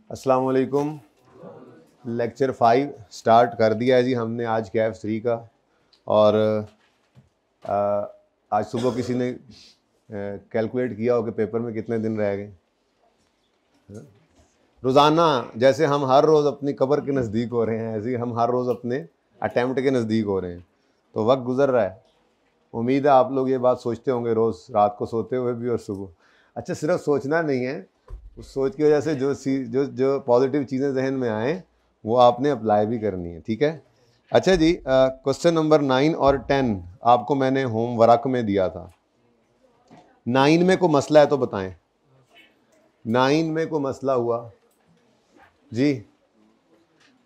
अस्सलाम वालेकुम। Lecture 5 start कर दिया है जी हमने आज KF3 का। और आज सुबह किसी ने कैलकुलेट किया हो कि पेपर में कितने दिन रह गए। रोज़ाना जैसे हम हर रोज़ अपनी कब्र के नज़दीक हो रहे हैं, ऐसे ही हम हर रोज़ अपने अटैम्प्ट के नज़दीक हो रहे हैं। तो वक्त गुजर रहा है। उम्मीद है आप लोग ये बात सोचते होंगे रोज़ रात को सोते हुए भी और सुबह। अच्छा, सिर्फ सोचना नहीं है, उस सोच की वजह से जो पॉजिटिव चीज़ें जहन में आए वो आपने अप्लाई भी करनी है। ठीक है। अच्छा जी, क्वेश्चन नंबर 9 और 10 आपको मैंने होमवर्क में दिया था। 9 में कोई मसला है तो बताएं। 9 में कोई मसला हुआ जी?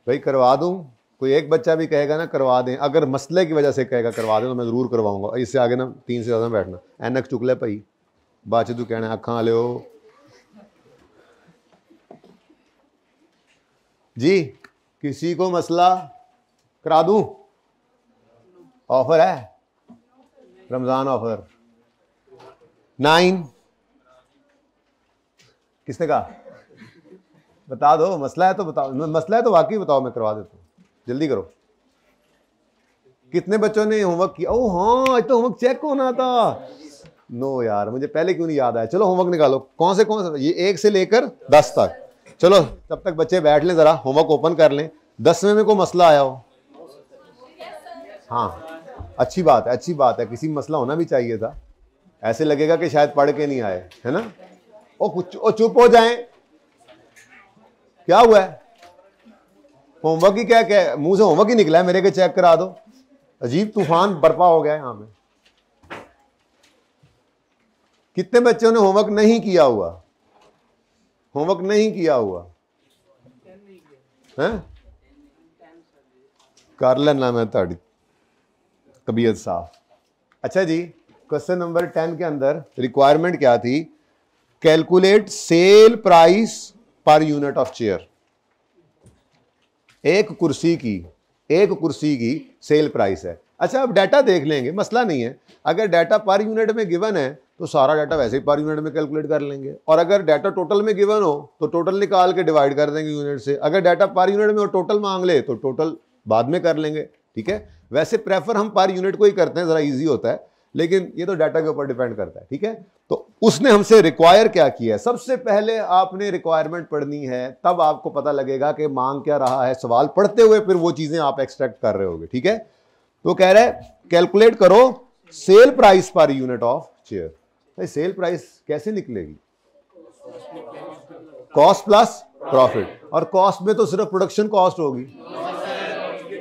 भाई करवा दूं? कोई एक बच्चा भी कहेगा ना करवा दें, अगर मसले की वजह से कहेगा करवा दें तो मैं ज़रूर करवाऊंगा। इससे आगे ना 3 से ज़्यादा बैठना। एनक चुक ले भाई, बाद च तू कहना अखा वाले हो जी। किसी को मसला करा दूं? ऑफर है, रमज़ान ऑफर। 9 किसने कहा? बता दो, मसला है तो बताओ। मसला है तो वाकई बताओ, मैं करवा देता हूँ। जल्दी करो। कितने बच्चों ने होमवर्क किया? ओह हाँ, आज तो होमवर्क चेक होना था। नो यार, मुझे पहले क्यों नहीं याद आया। चलो होमवर्क निकालो। कौन से ये 1 से लेकर 10 तक। चलो तब तक बच्चे बैठ लें, जरा होमवर्क ओपन कर लें। 10वें में कोई मसला आया हो? हाँ, अच्छी बात है, अच्छी बात है। किसी में मसला होना भी चाहिए था। ऐसे लगेगा कि शायद पढ़ के नहीं आए, है ना। ओ चुप हो जाएं। क्या हुआ है? होमवर्क ही क्या मुंह से होमवर्क ही निकला है मेरे के, चेक करा दो। अजीब तूफान बर्पा हो गया है यहां पे। कितने बच्चों ने होमवर्क नहीं किया हुआ? होमवर्क नहीं किया हुआ है? कर लेना मैं ताड़ी तबीयत साफ। अच्छा जी, क्वेश्चन नंबर 10 के अंदर रिक्वायरमेंट क्या थी? Calculate cell price per unit of chair. एक कुर्सी की सेल प्राइस है। अच्छा, अब डाटा देख लेंगे, मसला नहीं है। अगर डाटा पर यूनिट में गिवन है तो सारा डाटा वैसे ही पर यूनिट में कैलकुलेट कर लेंगे, और अगर डाटा टोटल में गिवन हो तो टोटल निकाल के डिवाइड कर देंगे यूनिट से। अगर डाटा पर यूनिट में और टोटल मांग ले तो टोटल बाद में कर लेंगे। ठीक है। वैसे प्रेफर हम पर यूनिट को ही करते हैं, जरा इजी होता है, लेकिन ये तो डाटा के ऊपर डिपेंड करता है। ठीक है। तो उसने हमसे रिक्वायर क्या किया है? सबसे पहले आपने रिक्वायरमेंट पढ़नी है, तब आपको पता लगेगा कि मांग क्या रहा है। सवाल पढ़ते हुए फिर वो चीजें आप एक्सट्रैक्ट कर रहे होगे। ठीक है। तो कह रहा है कैलकुलेट करो cell price per unit of chair. भाई सेल प्राइस कैसे निकलेगी? कॉस्ट प्लस प्रॉफिट, और कॉस्ट में तो सिर्फ प्रोडक्शन कॉस्ट होगी।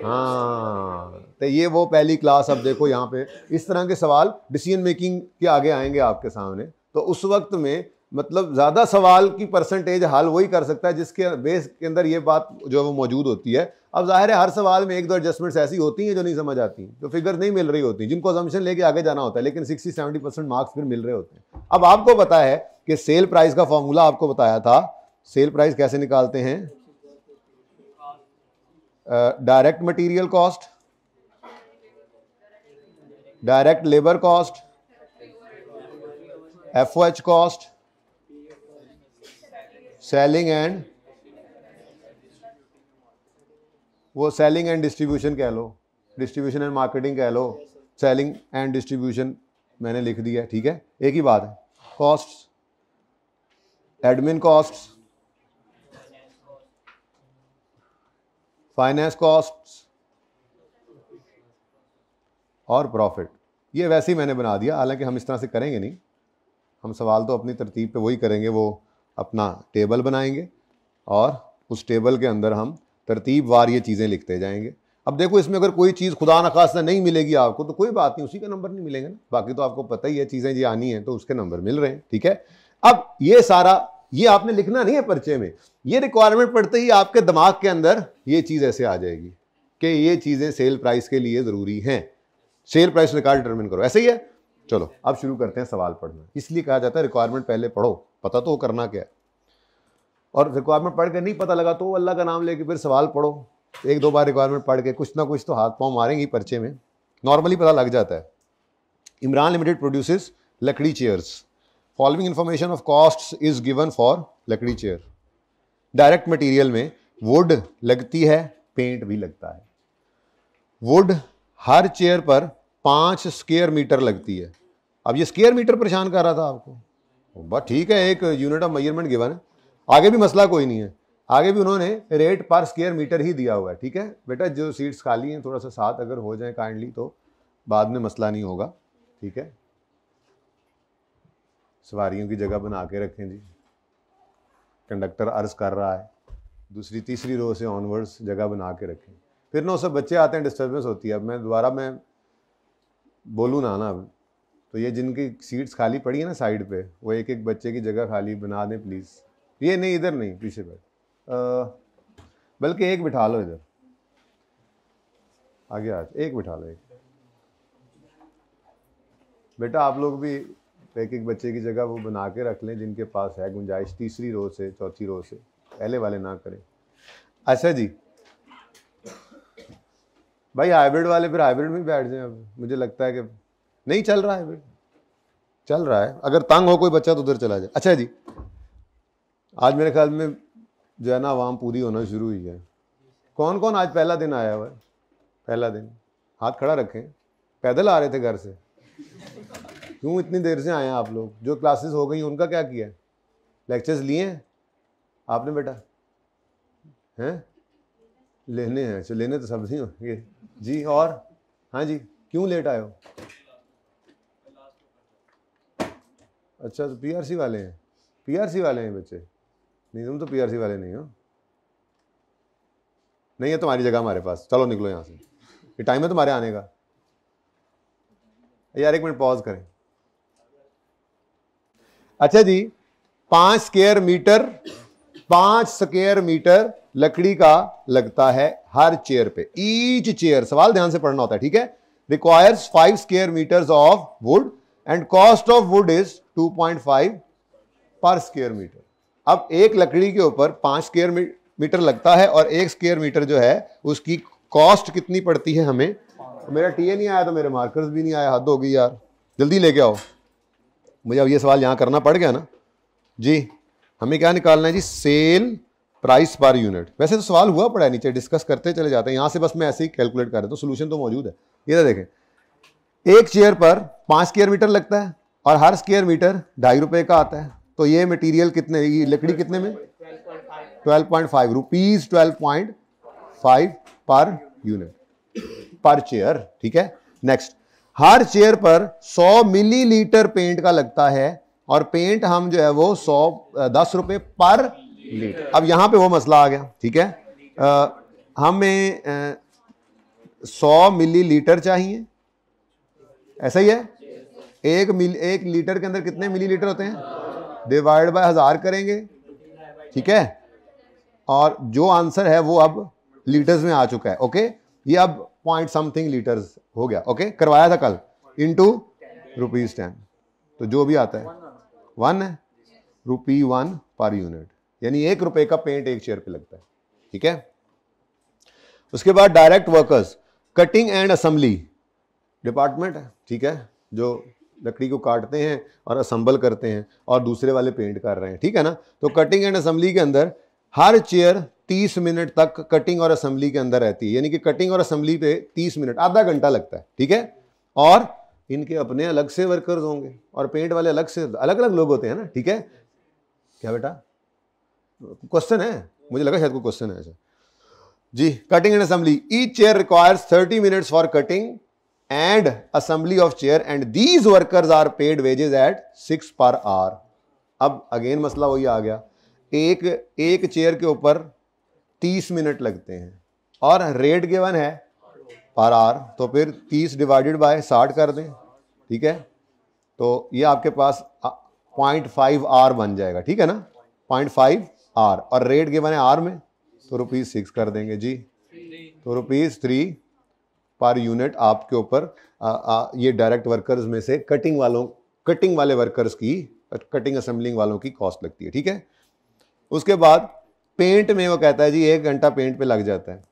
हाँ, तो ये वो पहली क्लास। अब देखो यहाँ पे इस तरह के सवाल डिसीजन मेकिंग के आगे आएंगे आपके सामने। तो उस वक्त में मतलब ज्यादा सवाल की परसेंटेज हल वही कर सकता है जिसके बेस के अंदर ये बात जो है वो मौजूद होती है। अब जाहिर है हर सवाल में 1-2 एडजस्टमेंट्स ऐसी होती हैं जो नहीं समझ आती, तो फिगर नहीं मिल रही होती, जिनको असम्पशन लेके आगे जाना होता है, लेकिन 60-70% मार्क्स फिर मिल रहे होते हैं। अब आपको पता है कि सेल प्राइस का फॉर्मूला आपको बताया था। सेल प्राइस कैसे निकालते हैं? Direct material cost, direct labour cost, FOH cost, selling and distribution कह लो, डिस्ट्रीब्यूशन एंड मार्केटिंग कह लो, सेलिंग एंड डिस्ट्रीब्यूशन मैंने लिख दिया। ठीक है, एक ही बात है। Cost, admin cost, finance cost और प्रॉफिट। ये वैसे ही मैंने बना दिया, हालांकि हम इस तरह से करेंगे नहीं। हम सवाल तो अपनी तरतीब पे वही करेंगे, वो अपना टेबल बनाएंगे और उस टेबल के अंदर हम तरतीब वार ये चीज़ें लिखते जाएंगे। अब देखो इसमें अगर कोई चीज़ खुदा न खास्ता नहीं मिलेगी आपको तो कोई बात नहीं, उसी का नंबर नहीं मिलेंगे ना। बाकी तो आपको पता ही है चीज़ें जी आनी है तो उसके नंबर मिल रहे हैं। ठीक है। अब ये सारा ये आपने लिखना नहीं है पर्चे में, ये रिक्वायरमेंट पढ़ते ही आपके दिमाग के अंदर ये चीज़ ऐसे आ जाएगी कि ये चीज़ें सेल प्राइस के लिए ज़रूरी हैं। सेल प्राइस निकाल डिटरमिन करो, ऐसे ही है। चलो अब शुरू करते हैं सवाल पढ़ना। इसलिए कहा जाता है रिक्वायरमेंट पहले पढ़ो, पता तो करना क्या है। और रिक्वायरमेंट पढ़ के नहीं पता लगा तो अल्लाह का नाम लेके फिर सवाल पढ़ो। 1-2 बार रिक्वायरमेंट पढ़ के कुछ ना कुछ तो हाथ पांव मारेंगे पर्चे में, नॉर्मली पता लग जाता है। इमरान लिमिटेड प्रोड्यूसेस लकड़ी chairs. Following information of costs is given for लकड़ी चेयर। डायरेक्ट मटेरियल में वुड लगती है, पेंट भी लगता है। वुड हर चेयर पर 5 स्क्वायर मीटर लगती है। अब ये स्क्वायर मीटर परेशान कर रहा था आपको, बस ठीक है, एक यूनिट ऑफ मेजरमेंट गिवन है, आगे भी मसला कोई नहीं है, आगे भी उन्होंने रेट पर स्क्वायर मीटर ही दिया हुआ है। ठीक है बेटा, जो सीट्स खाली हैं थोड़ा सा साथ अगर हो जाए काइंडली तो बाद में मसला नहीं होगा। ठीक है, सवारियों की जगह बना के रखें जी। कंडक्टर अर्ज कर रहा है, दूसरी तीसरी रो से ऑनवर्ड्स जगह बना के रखें, फिर ना सब बच्चे आते हैं, डिस्टर्बेंस होती है। अब मैं दोबारा मैं बोलूँ ना अब तो ये जिनकी सीट्स खाली पड़ी है ना साइड पे, वो एक एक बच्चे की जगह खाली बना दें प्लीज़। ये नहीं, इधर नहीं, पीछे बैठ, बल्कि एक बिठा लो इधर, आगे आ, एक बिठा लो, एक बेटा आप लोग भी एक एक बच्चे की जगह वो बना के रख लें जिनके पास है गुंजाइश, तीसरी रो से चौथी रो से, पहले वाले ना करें। अच्छा जी भाई, हाइब्रिड वाले फिर हाइब्रिड में बैठ जाएं। अब मुझे लगता है कि नहीं चल रहा है, हाइब्रिड चल रहा है, अगर तंग हो कोई बच्चा तो उधर चला जाए। अच्छा जी, आज मेरे ख्याल में जो है ना आवाम पूरी होना शुरू हुई है। कौन कौन आज पहला दिन आया हुआ है? पहला दिन हाथ खड़ा रखें। पैदल आ रहे थे घर से? क्यों इतनी देर से आए हैं आप लोग? जो क्लासेस हो गई उनका क्या किया? लेक्चर्स लिए हैं आपने बेटा? हैं? लेने हैं? अच्छा, लेने तो सब नहीं होंगे जी। और हाँ जी, क्यों लेट आए हो? अच्छा, तो पीआरसी वाले हैं? पीआरसी वाले हैं बच्चे? नहीं, तुम तो पीआरसी वाले नहीं हो। नहीं है तुम्हारी जगह हमारे पास, चलो निकलो यहाँ से, ये टाइम है तुम्हारे आने का। यार एक मिनट पॉज करें। अच्छा जी, 5 स्क्वायर मीटर लकड़ी का लगता है हर चेयर पे। ईच चेयर, सवाल ध्यान से पढ़ना होता है, ठीक है। Requires 5 square metres of wood and cost of wood is 2.5 per square metre. अब एक लकड़ी के ऊपर 5 स्क्वायर मीटर लगता है और 1 स्क्वायर मीटर जो है उसकी कॉस्ट कितनी पड़ती है हमें। मेरा टीए नहीं आया तो मेरे मार्कर्स भी नहीं आया, हद हो गई यार, जल्दी लेके आओ। मुझे अब ये सवाल यहाँ करना पड़ गया ना जी। हमें क्या निकालना है जी? Sale price per unit. वैसे तो सवाल हुआ पड़ा है नीचे, डिस्कस करते चले जाते हैं, यहाँ से बस मैं ऐसे ही कैलकुलेट कर रहा हूँ, तो सोल्यूशन तो मौजूद है। ये देखें, एक चेयर पर 5 स्क्वायर मीटर लगता है और हर स्क्वायर मीटर 2.5 रुपये का आता है। तो ये मटेरियल कितने, ये लकड़ी कितने में? 12.5 रुपीज, 12.5 पर यूनिट पर चेयर। ठीक है, नेक्स्ट, हर चेयर पर 100 मिलीलीटर पेंट का लगता है और पेंट हम जो है वो 10 रुपये पर लीटर। अब यहां पे वो मसला आ गया, ठीक है। हमें 100 मिलीलीटर चाहिए, ऐसा ही है। एक लीटर के अंदर कितने मिलीलीटर होते हैं? डिवाइड बाय 1000 करेंगे, ठीक है। और जो आंसर है वो अब लीटर्स में आ चुका है, ओके। ये अब पॉइंट समथिंग लीटर्स हो गया, ओके। करवाया था कल, इनटू ₹10, तो जो भी आता है 1 है, ₹1 पर यूनिट, यानी 1 रुपए का पेंट एक चेयर पे लगता है, ठीक है। उसके बाद direct workers, cutting and assembly department है, ठीक है, जो लकड़ी को काटते हैं और असेंबल करते हैं और दूसरे वाले पेंट कर रहे हैं, ठीक है ना। तो कटिंग एंड असेंबली के अंदर हर चेयर 30 मिनट तक कटिंग और असेंबली के अंदर रहती है, यानी कि कटिंग और असेंबली पे 30 मिनट, आधा घंटा लगता है, ठीक है। और इनके अपने अलग से वर्कर्स होंगे और पेंट वाले अलग से, अलग अलग लोग होते हैं ना, ठीक है। क्या बेटा क्वेश्चन है? मुझे लगा शायद कोई क्वेश्चन है ऐसा जी। Cutting and assembly, each chair requires 30 minutes for cutting and assembly of chair and these workers are paid wages at 6 per hour। अब अगेन मसला वही आ गया, एक चेयर के ऊपर 30 मिनट लगते हैं और रेट गिवन है पर आवर, तो फिर 30 डिवाइडेड बाय 60 कर दें, ठीक है। तो ये आपके पास 0.5 आवर बन जाएगा, ठीक है ना, 0.5 आवर, और रेट गिवन है आवर में, तो ₹6 कर देंगे जी। तो ₹3 पर यूनिट आपके ऊपर ये डायरेक्ट वर्कर्स में से कटिंग वाले वर्कर्स की, कटिंग असेंबलिंग वालों की कॉस्ट लगती है, ठीक है। उसके बाद पेंट में वो कहता है जी 1 घंटा पेंट पे लग जाता है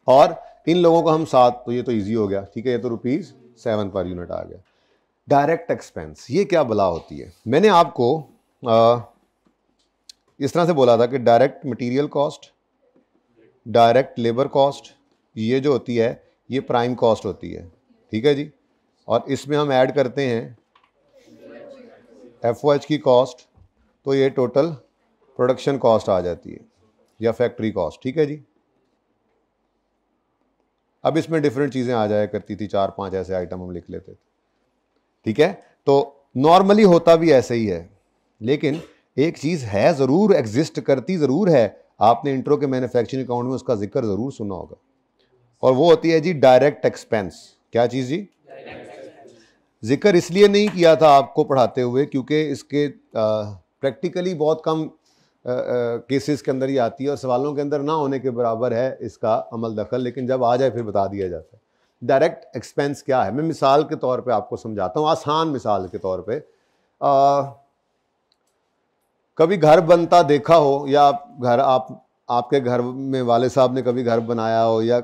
और इन लोगों को हम 7, तो ये तो इजी हो गया, ठीक है, ये तो ₹7 पर यूनिट आ गया। डायरेक्ट एक्सपेंस, ये क्या बला होती है? मैंने आपको इस तरह से बोला था कि direct material cost, direct labour cost, ये जो होती है ये प्राइम कॉस्ट होती है, ठीक है जी। और इसमें हम ऐड करते हैं FOH की कॉस्ट, तो ये टोटल प्रोडक्शन कॉस्ट आ जाती है या फैक्ट्री कॉस्ट, ठीक है जी। अब इसमें डिफरेंट चीज़ें आ जाया करती थी, 4-5 ऐसे आइटम हम लिख लेते थे, ठीक है। तो नॉर्मली होता भी ऐसे ही है, लेकिन एक चीज़ है ज़रूर, एग्जिस्ट करती ज़रूर है, आपने इंट्रो के मैन्युफैक्चरिंग अकाउंट में उसका जिक्र ज़रूर सुना होगा, और वो होती है जी डायरेक्ट एक्सपेंस। क्या चीज़ जी? जिक्र इसलिए नहीं किया था आपको पढ़ाते हुए क्योंकि इसके प्रैक्टिकली बहुत कम केसेस के अंदर ही आती है और सवालों के अंदर ना होने के बराबर है इसका अमल दखल, लेकिन जब आ जाए फिर बता दिया जाता है। डायरेक्ट एक्सपेंस क्या है, मैं मिसाल के तौर पे आपको समझाता हूँ, आसान मिसाल के तौर पे। कभी घर बनता देखा हो, या घर आपके घर में वाले साहब ने कभी घर बनाया हो, या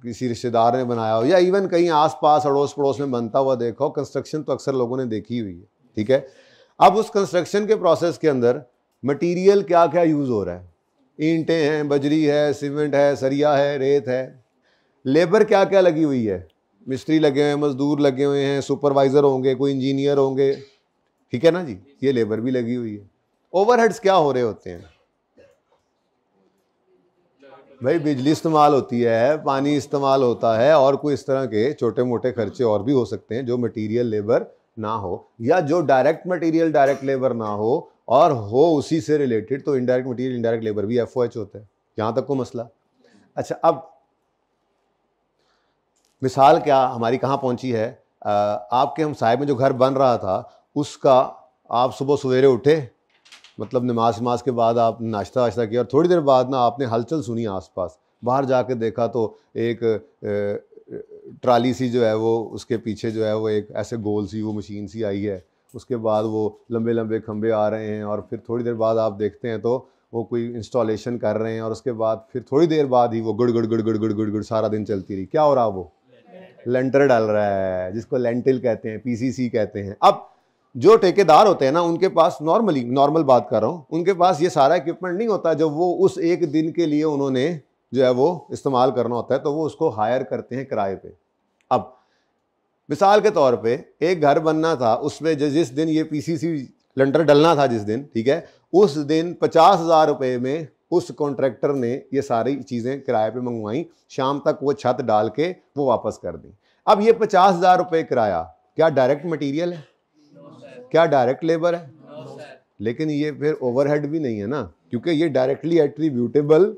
किसी रिश्तेदार ने बनाया हो, या इवन कहीं आसपास अड़ोस पड़ोस में बनता हुआ देखा हो। कंस्ट्रक्शन तो अक्सर लोगों ने देखी हुई है, ठीक है। अब उस कंस्ट्रक्शन के प्रोसेस के अंदर मटेरियल क्या क्या यूज़ हो रहा है, ईंटें हैं, बजरी है, सीमेंट है, सरिया है, रेत है। लेबर क्या क्या लगी हुई है, मिस्त्री लगे हुए हैं, मजदूर लगे हुए हैं, सुपरवाइज़र होंगे, कोई इंजीनियर होंगे, ठीक है ना जी, ये लेबर भी लगी हुई है। ओवरहेड्स क्या हो रहे होते हैं भाई, बिजली इस्तेमाल होती है, पानी इस्तेमाल होता है, और कोई इस तरह के छोटे मोटे खर्चे और भी हो सकते हैं जो मटेरियल लेबर ना हो, या जो डायरेक्ट मटेरियल डायरेक्ट लेबर ना हो और हो उसी से रिलेटेड, तो इनडायरेक्ट मटेरियल इनडायरेक्ट लेबर भी FOH होता है। यहाँ तक को मसला। अच्छा, अब मिसाल क्या हमारी कहाँ पहुँची है, आपके हम साहिब में जो घर बन रहा था उसका आप सुबह सवेरे उठे, मतलब नमाज के बाद आप नाश्ता वाश्ता किया, और थोड़ी देर बाद ना आपने हलचल सुनी आसपास, बाहर जाके देखा तो एक ट्राली सी जो है वो, उसके पीछे जो है वो एक ऐसे गोल सी वो मशीन सी आई है, उसके बाद वो लंबे लंबे खंबे आ रहे हैं, और फिर थोड़ी देर बाद आप देखते हैं तो वो कोई इंस्टॉलेशन कर रहे हैं, और उसके बाद फिर थोड़ी देर बाद ही वो गुड़ गुड़ गुड़ गुड़ गुड़ गुड़ गुड़ सारा दिन चलती रही। क्या हो रहा, वो लेंटर डाल रहा है, जिसको लेंटिल कहते हैं, PCC कहते हैं। अब जो ठेकेदार होते हैं ना, उनके पास नॉर्मल बात कर रहा हूँ, उनके पास ये सारा इक्विपमेंट नहीं होता जो वो उस एक दिन के लिए उन्होंने जो है वो इस्तेमाल करना होता है, तो वो उसको हायर करते हैं किराए पे। अब मिसाल के तौर पे एक घर बनना था, उसमें जिस दिन ये PCC लेंटर डलना था जिस दिन, ठीक है, उस दिन 50,000 रुपये में उस कॉन्ट्रैक्टर ने ये सारी चीज़ें किराए पे मंगवाई, शाम तक वो छत डाल के वो वापस कर दी। अब ये 50,000 रुपये किराया क्या डायरेक्ट मटीरियल है, क्या डायरेक्ट लेबर है? लेकिन ये फिर ओवरहेड भी नहीं है ना, क्योंकि ये डायरेक्टली एट्रीब्यूटेबल,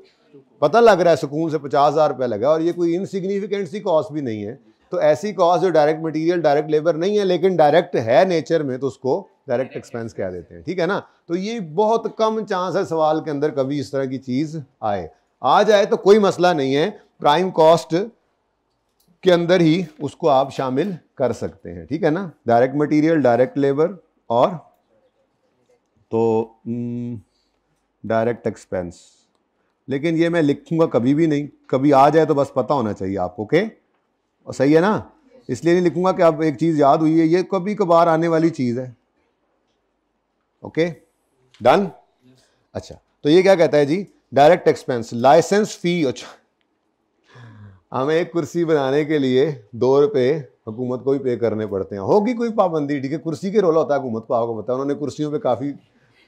पता लग रहा है सुकून से 50,000 रुपये लगा, और ये कोई इनसिग्निफिकेंट सी कॉस्ट भी नहीं है। तो ऐसी कॉस्ट जो डायरेक्ट मटेरियल डायरेक्ट लेबर नहीं है लेकिन डायरेक्ट है नेचर में, तो उसको डायरेक्ट एक्सपेंस कह देते हैं, ठीक है ना। तो ये बहुत कम चांस है सवाल के अंदर कभी इस तरह की चीज़ आ जाए तो कोई मसला नहीं है, प्राइम कॉस्ट के अंदर ही उसको आप शामिल कर सकते हैं, ठीक है ना। डायरेक्ट मटेरियल, डायरेक्ट लेबर, और तो डायरेक्ट एक्सपेंस। लेकिन ये मैं लिखूंगा कभी भी नहीं, कभी आ जाए तो बस पता होना चाहिए आपको, ओके, और सही है ना। इसलिए नहीं लिखूंगा कि अब एक चीज़ याद हुई है, ये कभी कभार आने वाली चीज़ है, ओके, डन। अच्छा, तो ये क्या कहता है जी, डायरेक्ट एक्सपेंस, लाइसेंस फी। अच्छा, हमें एक कुर्सी बनाने के लिए 2 रुपये हुकूमत को भी पे करने पड़ते हैं, होगी कोई पाबंदी, ठीक है, कुर्सी के रोला होता है हुकूमत को, आपको पता है, उन्होंने कुर्सियों पे काफ़ी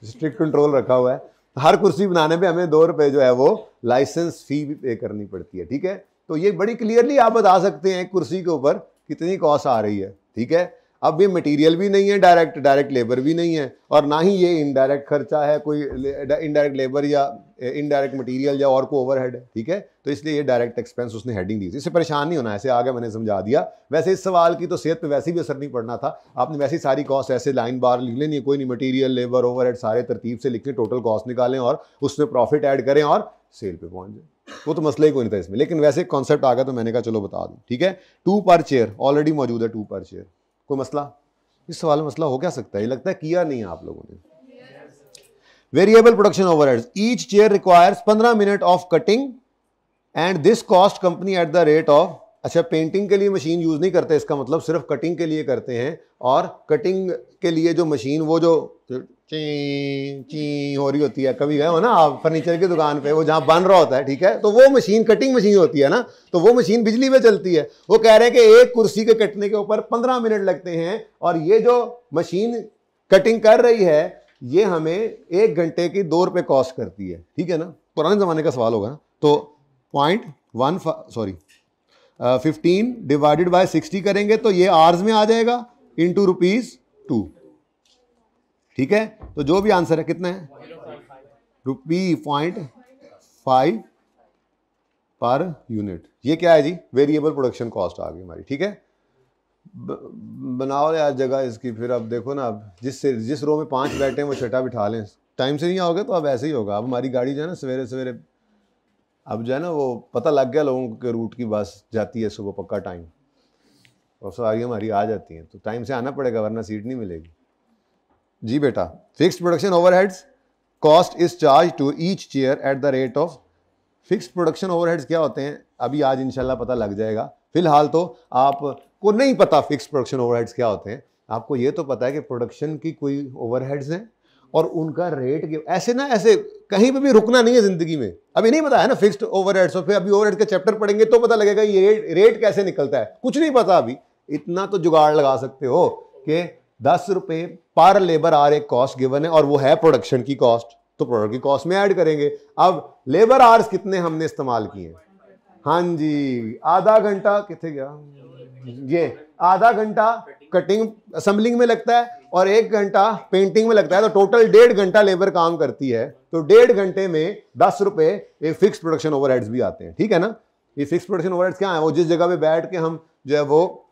स्ट्रिक्ट कंट्रोल रखा हुआ है। हर कुर्सी बनाने पे हमें 2 रुपये जो है वो लाइसेंस फी भी पे करनी पड़ती है, ठीक है। तो ये बड़ी क्लियरली आप बता सकते हैं कुर्सी के ऊपर कितनी कॉस्ट आ रही है, ठीक है। अब ये मटेरियल भी नहीं है डायरेक्ट लेबर भी नहीं है, और ना ही ये इनडायरेक्ट खर्चा है कोई इनडायरेक्ट लेबर या इनडायरेक्ट मटेरियल या और कोई ओवरहेड है, ठीक है। तो इसलिए ये डायरेक्ट एक्सपेंस उसने हेडिंग दी थी, इससे परेशान नहीं होना, ऐसे आगे मैंने समझा दिया। वैसे इस सवाल की तो सेहत पे वैसे भी असर नहीं पड़ना था, आपने वैसे ही सारी कॉस्ट ऐसे लाइन बार लिख लेनी है, कोई नहीं, मटीरियल, लेबर, ओवरहेड सारे तरतीब से लिखें, टोटल कॉस्ट निकालें और उसमें प्रॉफिट ऐड करें और सेल पे पहुंच जाए, वो तो मसला ही कोई नहीं था इसमें। लेकिन वैसे कॉन्सेप्ट आ गया तो मैंने कहा चलो बता दूं, ठीक है। 2 पर चेयर ऑलरेडी मौजूद है, 2 पर चेयर, कोई मसला इस सवाल में मसला हो क्या सकता है, ये लगता है किया नहीं है आप लोगों ने। Variable production overheads, each chair requires 15 minute of cutting and this cost company at the rate of. अच्छा, पेंटिंग के लिए मशीन यूज नहीं करते, इसका मतलब सिर्फ कटिंग के लिए करते हैं, और कटिंग के लिए जो मशीन, वो जो ची ची हो रही होती है। कभी गए हो ना आप फर्नीचर की दुकान पे, वो जहाँ बन रहा होता है, ठीक है, तो वो मशीन कटिंग मशीन होती है ना, तो वो मशीन बिजली पे चलती है। वो कह रहे हैं कि एक कुर्सी के कटने के ऊपर 15 मिनट लगते हैं, और ये जो मशीन कटिंग कर रही है ये हमें 1 घंटे की 2 रुपये कॉस्ट करती है, ठीक है ना। पुराने ज़माने का सवाल होगा ना। तो 15 डिवाइडेड बाय 60 करेंगे तो ये आवर्स में आ जाएगा इंटू ₹2, ठीक है। तो जो भी आंसर है कितना है, ₹0.5 पर यूनिट। ये क्या है जी, वेरिएबल प्रोडक्शन कॉस्ट आ गई हमारी, ठीक है। बनाओ यार जगह इसकी। फिर अब देखो ना, अब जिस रो में 5 बैठे हैं वो छठा बिठा लें। टाइम से नहीं आओगे तो अब ऐसे ही होगा। अब हमारी गाड़ी जो है ना सवेरे सवेरे, अब जो है ना वो पता लग गया लोगों के रूट की, बस जाती है सुबह पक्का टाइम, और सवारी हमारी आ जाती हैं, तो टाइम से आना पड़ेगा वरना सीट नहीं मिलेगी। जी बेटा, fixed production overheads cost is charge to each chair at the rate of. Fixed production overheads क्या होते हैं अभी आज इंशाल्लाह पता लग जाएगा। फिलहाल तो आपको नहीं पता फिक्स्ड प्रोडक्शन ओवरहेड्स क्या होते हैं। आपको ये तो पता है कि प्रोडक्शन की कोई ओवरहेड्स हैं और उनका रेट, ऐसे ना ऐसे कहीं पे भी रुकना नहीं है जिंदगी में। अभी नहीं पता है ना फिक्स्ड ओवरहेड्स, और फिर अभी ओवरहेड का चैप्टर पढ़ेंगे तो पता लगेगा ये रेट कैसे निकलता है। कुछ नहीं पता अभी। इतना तो जुगाड़ लगा सकते हो कि 10 रुपये पर लेबर आवर एक कॉस्ट गिवन है और वो है प्रोडक्शन की कॉस्ट, तो प्रोडक्ट की कॉस्ट में ऐड करेंगे। अब लेबर आवर्स कितने हमने इस्तेमाल किए, हाँ जी, आधा घंटा कितने गया, ये आधा घंटा कटिंग असेंबलिंग में लगता है और 1 घंटा पेंटिंग में लगता है, तो टोटल 1.5 घंटा लेबर काम करती है। तो 1.5 घंटे में 10 रुपये ये फिक्स प्रोडक्शन ओवरहेड्स भी आते हैं, ठीक है ना। ये फिक्स प्रोडक्शन ओवरहेड्स क्या है, वो जिस जगह पे बैठ के हम जो है वो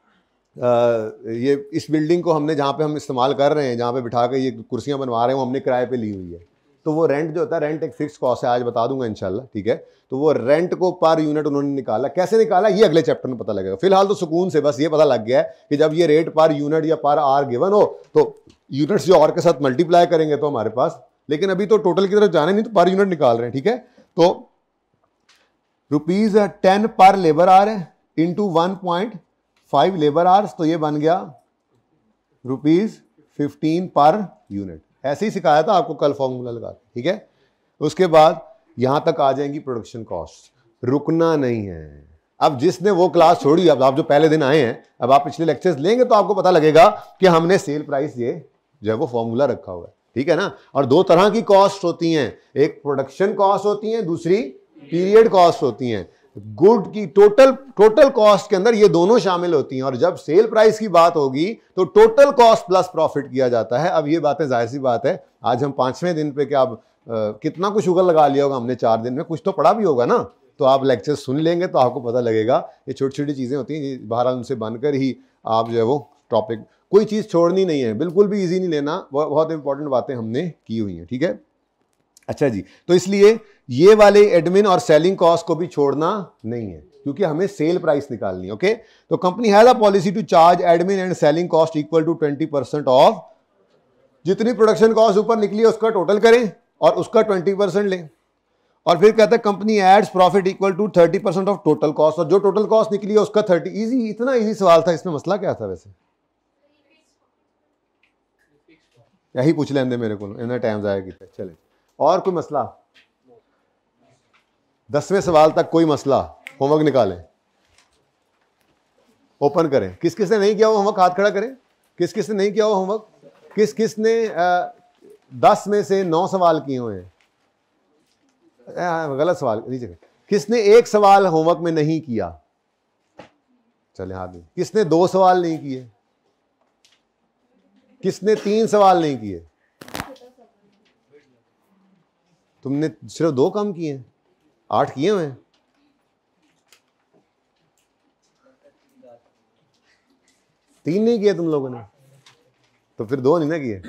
ये इस बिल्डिंग को हमने जहाँ पे हम इस्तेमाल कर रहे हैं, जहाँ पे बिठा के ये कुर्सियाँ बनवा रहे हैं, वो हमने किराए पे ली हुई है। तो वो रेंट जो होता है, रेंट एक फिक्स कॉस्ट है, आज बता दूंगा इंशाल्लाह, ठीक है। तो वो रेंट को पर यूनिट उन्होंने निकाला, कैसे निकाला ये अगले चैप्टर में पता लगेगा। फिलहाल तो सुकून से बस ये पता लग गया है कि जब ये रेट पर यूनिट या पर आवर गिवन हो तो यूनिट्स जो और के साथ मल्टीप्लाई करेंगे तो हमारे पास, लेकिन अभी तो टोटल की तरफ जाने नहीं, तो पर यूनिट निकाल रहे हैं, ठीक है। तो ₹10 पर लेबर आवर है इंटू 1.5 लेबर आवर्स, तो ये बन गया ₹15 पर यूनिट। ऐसे ही सिखाया था आपको कल फॉर्मूला लगा, ठीक है। उसके बाद यहां तक आ जाएंगी प्रोडक्शन कॉस्ट, रुकना नहीं है। अब जिसने वो क्लास छोड़ी, अब आप जो पहले दिन आए हैं, अब आप पिछले लेक्चर्स लेंगे तो आपको पता लगेगा कि हमने सेल प्राइस ये जो है वो फॉर्मूला रखा हुआ है, ठीक है ना। और 2 तरह की कॉस्ट होती हैं, एक प्रोडक्शन कॉस्ट होती है, दूसरी पीरियड कॉस्ट होती हैं। गुड की टोटल कॉस्ट के अंदर ये दोनों शामिल होती हैं, और जब सेल प्राइस की बात होगी तो टोटल कॉस्ट प्लस प्रॉफिट किया जाता है। अब ये बातें जाहिर सी बात है, आज हम 5वें दिन पे क्या कितना कुछ शुगर लगा लिया होगा हमने 4 दिन में, कुछ तो पढ़ा भी होगा ना। तो आप लेक्चर सुन लेंगे तो आपको पता लगेगा। ये छोटी छोटी चीज़ें होती हैं, बहरहाल उनसे बनकर ही आप जो है वो टॉपिक, कोई चीज़ छोड़नी नहीं है, बिल्कुल भी ईजी नहीं लेना। बहुत इंपॉर्टेंट बातें हमने की हुई हैं, ठीक है। अच्छा जी, तो इसलिए ये वाले एडमिन और सेलिंग कॉस्ट को भी छोड़ना नहीं है, क्योंकि हमें सेल प्राइस निकालनी है, ओके। तो company has a policy to charge admin and selling cost equal to 20% of, जितनी प्रोडक्शन कॉस्ट ऊपर निकली है उसका टोटल करें और उसका 20% लें। और फिर कहता है company adds profit equal to 30% of total cost, और जो टोटल कॉस्ट निकली है उसका 30। इजी, इतना इजी सवाल था, इसमें मसला क्या था वैसे, यही पूछ लेंगे मेरे को, इतना टाइम जाया कि चले। और कोई मसला, 10वें सवाल तक कोई मसला, होमवर्क निकालें, ओपन करें। किस किस ने नहीं किया वो होमवर्क हाथ खड़ा करें। किस किस ने नहीं किया वो होमवर्क, किस किस ने 10 में से 9 सवाल किए हुए हैं, गलत सवाल नीचे। किसने 1 सवाल होमवर्क में नहीं किया, चले हाथ में। किसने 2 सवाल नहीं किए, किसने 3 सवाल नहीं किए, तुमने सिर्फ 2 कम किए हैं, 8 किए हुए हैं। तीन नहीं किए तुम लोगों ने, तो फिर 2 नहीं ना किए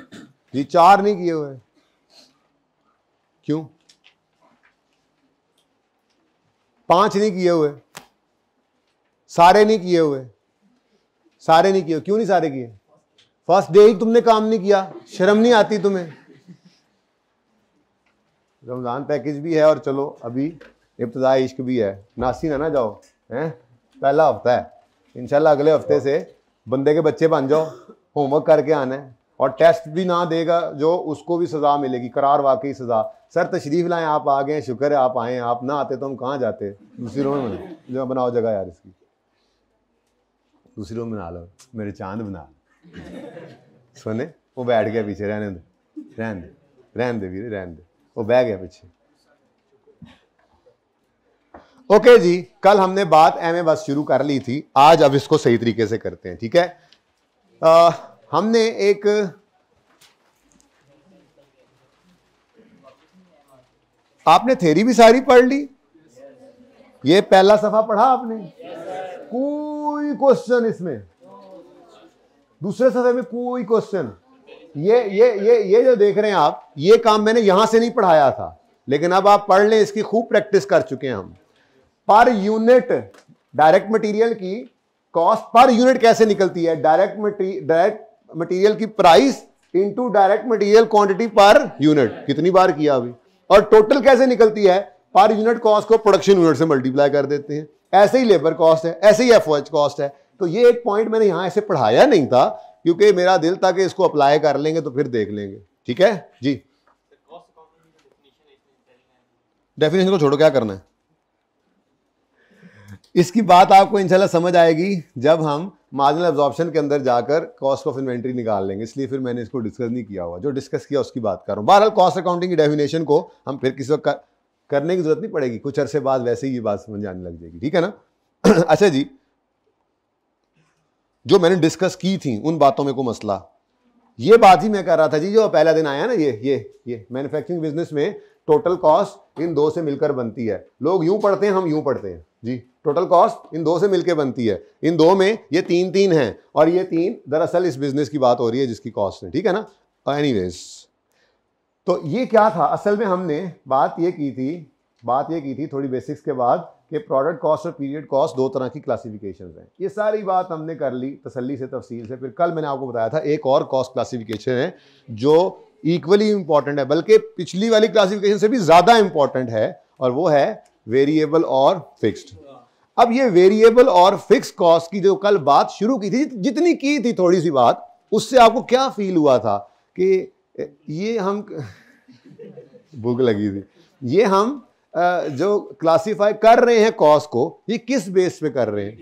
जी, 4 नहीं किए हुए। क्यों 5 नहीं किए हुए, सारे नहीं किए हुए, सारे नहीं किए। क्यों नहीं सारे किए, फर्स्ट डे ही तुमने काम नहीं किया, शर्म नहीं आती तुम्हें। रमजान पैकेज भी है और चलो अभी इब्तिदाई इश्क भी है, नासी ना जाओ, हैं पहला हफ्ता है, इंशाल्लाह अगले हफ्ते से बंदे के बच्चे बन जाओ, होमवर्क करके आना है। और टेस्ट भी ना देगा जो, उसको भी सज़ा मिलेगी, करार वाकई सज़ा। सर तशरीफ़ लाएं, आप आ गए, शुक्र है आप आए, आप ना आते तो हम कहाँ जाते। दूसरी रूम में जो बनाओ जगह यार इसकी, दूसरी रूम बना लो, मेरे चांद बना सोने। वो बैठ गया पीछे, रहने दे रहने दे रहने दे वीरे रहने दे, वो बैठ गया पीछे। ओके जी, कल हमने बात एमए बस शुरू कर ली थी, आज अब इसको सही तरीके से करते हैं, ठीक है। हमने एक आपने थ्योरी भी सारी पढ़ ली, ये पहला सफा पढ़ा आपने, कोई क्वेश्चन इसमें, दूसरे सफे में कोई क्वेश्चन। ये जो देख रहे हैं आप, ये काम मैंने यहां से नहीं पढ़ाया था, लेकिन अब आप पढ़ लें, इसकी खूब प्रैक्टिस कर चुके हैं हम। पर यूनिट डायरेक्ट मटेरियल की कॉस्ट पर यूनिट कैसे निकलती है, डायरेक्ट मटेरियल की price into direct material quantity per unit, कितनी बार किया अभी। और टोटल कैसे निकलती है, पर यूनिट कॉस्ट को प्रोडक्शन यूनिट से मल्टीप्लाई कर देते हैं। ऐसे ही लेबर कॉस्ट है, ऐसे ही एफओएच कॉस्ट है। तो ये एक पॉइंट मैंने यहां ऐसे पढ़ाया नहीं था, क्योंकि मेरा दिल था कि इसको अप्लाई कर लेंगे तो फिर देख लेंगे, ठीक है जी। डेफिनेशन को छोड़ो, क्या करना है, इसकी बात आपको इंशाल्लाह समझ आएगी जब हम मार्जिनल एब्जॉर्प्शन के अंदर जाकर कॉस्ट ऑफ इन्वेंट्री निकाल लेंगे, इसलिए फिर मैंने इसको डिस्कस नहीं किया हुआ। जो डिस्कस किया उसकी बात कर रहा हूं। बहरहाल कॉस्ट अकाउंटिंग की डेफिनेशन को हम फिर किसी वक्त करने की जरूरत नहीं पड़ेगी, कुछ अरसे बाद वैसे ही ये बात समझ आने लग जाएगी, ठीक है ना। अच्छा जी, जो मैंने डिस्कस की थी उन बातों में कोई मसला, ये बात ही मैं कर रहा था जी, जो पहला दिन आया ना, ये मैन्युफैक्चरिंग बिजनेस में टोटल कॉस्ट इन दो से मिलकर बनती है। लोग यूं पढ़ते हैं, हम यूं पढ़ते हैं जी, टोटल कॉस्ट इन दो से मिलकर बनती है। इन दो में ये तीन हैं, और ये तीन दरअसल इस बिजनेस की बात हो रही है जिसकी कॉस्ट है, ठीक है ना। एनीवेज, तो ये क्या था असल में, हमने बात ये की थी थोड़ी बेसिक्स के बाद कि प्रोडक्ट कॉस्ट और पीरियड कॉस्ट दो तरह की क्लासिफिकेशंस हैं। ये सारी बात हमने कर ली तसल्ली से, तफसील से। फिर कल मैंने आपको बताया था एक और कॉस्ट क्लासिफिकेशन है जो इक्वली इंपॉर्टेंट है, बल्कि पिछली वाली क्लासिफिकेशन से भी ज़्यादा इंपॉर्टेंट है, और वो है वेरिएबल और फिक्स्ड। अब ये वेरिएबल और फिक्स कॉस्ट की जो कल बात शुरू की थी, जितनी की थी थोड़ी सी बात, उससे आपको क्या फील हुआ था कि ये हम भूख लगी थी, ये हम जो क्लासिफाई कर रहे हैं कॉस्ट को, ये किस बेस पे कर रहे हैं,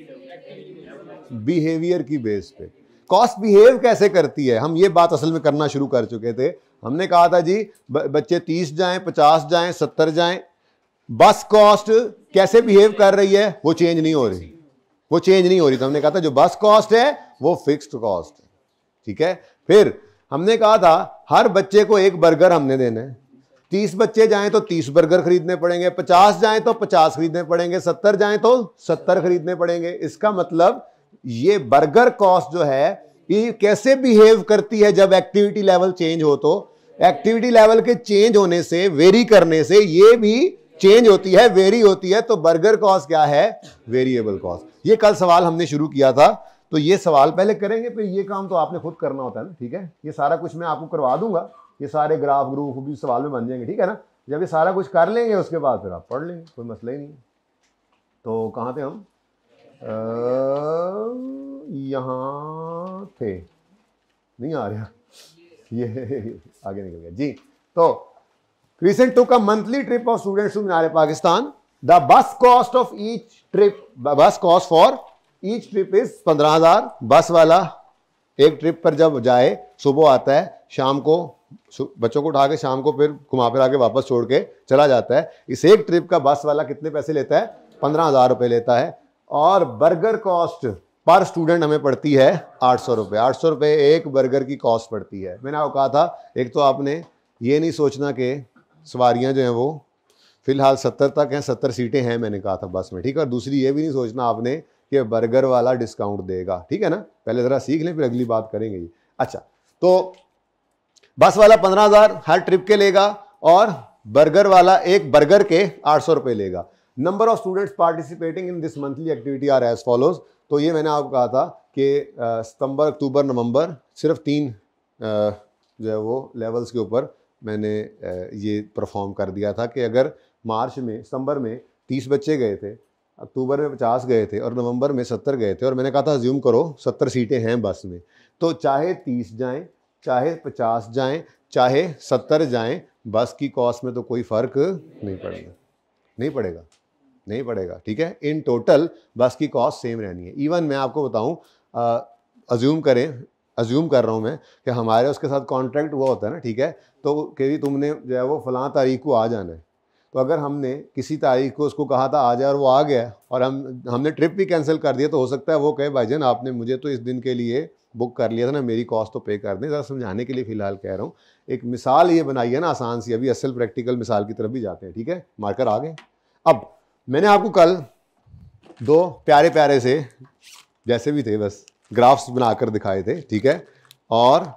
बिहेवियर की बेस पे। कॉस्ट बिहेव कैसे करती है, हम ये बात असल में करना शुरू कर चुके थे। हमने कहा था जी बच्चे 30 जाएं, 50 जाएं, 70 जाएं, बस कॉस्ट कैसे बिहेव कर रही है, वो चेंज नहीं हो रही, तो हमने कहा था जो बस कॉस्ट है वो फिक्स्ड कॉस्ट है, ठीक है। फिर हमने कहा था हर बच्चे को एक बर्गर हमने देना है, 30 बच्चे जाएं तो 30 बर्गर खरीदने पड़ेंगे, 50 जाएं तो 50 खरीदने पड़ेंगे, 70 जाएं तो 70 खरीदने पड़ेंगे। इसका मतलब ये बर्गर कॉस्ट जो है ये कैसे बिहेव करती है जब एक्टिविटी लेवल चेंज हो, तो एक्टिविटी लेवल के चेंज होने से, वेरी करने से ये भी चेंज होती है, वेरी होती है। तो बर्गर कॉस्ट क्या है, वेरिएबल कॉस्ट। ये कल सवाल हमने शुरू किया था, तो ये सवाल पहले करेंगे, फिर ये काम तो आपने खुद करना होता है ना, ठीक है। ये सारा कुछ मैं आपको करवा दूंगा, ये सारे ग्राफ ग्रूफ भी सवाल में बन जाएंगे, ठीक है ना। जब ये सारा कुछ कर लेंगे उसके बाद फिर आप पढ़ लेंगे, कोई मसला ही नहीं। तो कहाँ थे हम, यहाँ थे, नहीं आ रहा, ये आगे निकल गया जी। तो Crescent took a monthly trip of students to Minar Pakistan. The bus cost of each trip, bus cost for each trip is 15,000। बस वाला एक ट्रिप पर जब जाए, सुबह आता है, शाम को बच्चों को उठा के शाम को फिर घुमा फिरा के वापस छोड़ के चला जाता है। इस एक ट्रिप का बस वाला कितने पैसे लेता है, 15,000 रुपये लेता है। और बर्गर कॉस्ट पर स्टूडेंट हमें पड़ती है 800 रुपये। 800 रुपये एक बर्गर की कॉस्ट पड़ती है। मैंने आपको कहा था, एक तो आपने ये नहीं सोचना कि सवारियां जो हैं वो फिलहाल 70 तक हैं, 70 सीटें हैं मैंने कहा था बस में, ठीक है। और दूसरी ये भी नहीं सोचना आपने कि बर्गर वाला डिस्काउंट देगा, ठीक है ना। पहले ज़रा सीख लें, फिर अगली बात करेंगे ये। अच्छा, तो बस वाला 15,000 हर ट्रिप के लेगा, और बर्गर वाला एक बर्गर के 800 रुपये लेगा। Number of students participating in this monthly activity are as follows. तो ये मैंने आपको कहा था कि सितंबर, अक्टूबर, नवंबर, सिर्फ 3 जो है वो लेवल्स के ऊपर मैंने ये परफॉर्म कर दिया था कि अगर मार्च में, सितंबर में 30 बच्चे गए थे, अक्टूबर में 50 गए थे, और नवंबर में 70 गए थे, और मैंने कहा था अज्यूम करो 70 सीटें हैं बस में, तो चाहे 30 जाएं, चाहे 50 जाएं चाहे 70 जाएं, बस की कॉस्ट में तो कोई फर्क नहीं पड़ेगा, नहीं पड़ेगा, नहीं पड़ेगा। ठीक है, इन टोटल बस की कॉस्ट सेम रहनी है। इवन मैं आपको बताऊं, अज्यूम कर रहा हूं मैं कि हमारे उसके साथ कॉन्ट्रैक्ट हुआ होता है ना, ठीक है, तो कि तुमने जो है वो फलां तारीख को आ जाना है, तो अगर हमने किसी तारीख को उसको कहा था आ जाए और वो आ गया और हमने ट्रिप भी कैंसिल कर दिया, तो हो सकता है वो कहे भाईजान आपने मुझे तो इस दिन के लिए बुक कर लिया था ना, मेरी कॉस्ट तो पे कर दें। ज़रा समझाने के लिए फ़िलहाल कह रहा हूँ, एक मिसाल ये बनाई है ना आसान सी, अभी असल प्रैक्टिकल मिसाल की तरफ भी जाते हैं। ठीक है, मार्कर आ गए। अब मैंने आपको कल दो प्यारे प्यारे से, जैसे भी थे बस, ग्राफ्स बनाकर दिखाए थे। ठीक है, और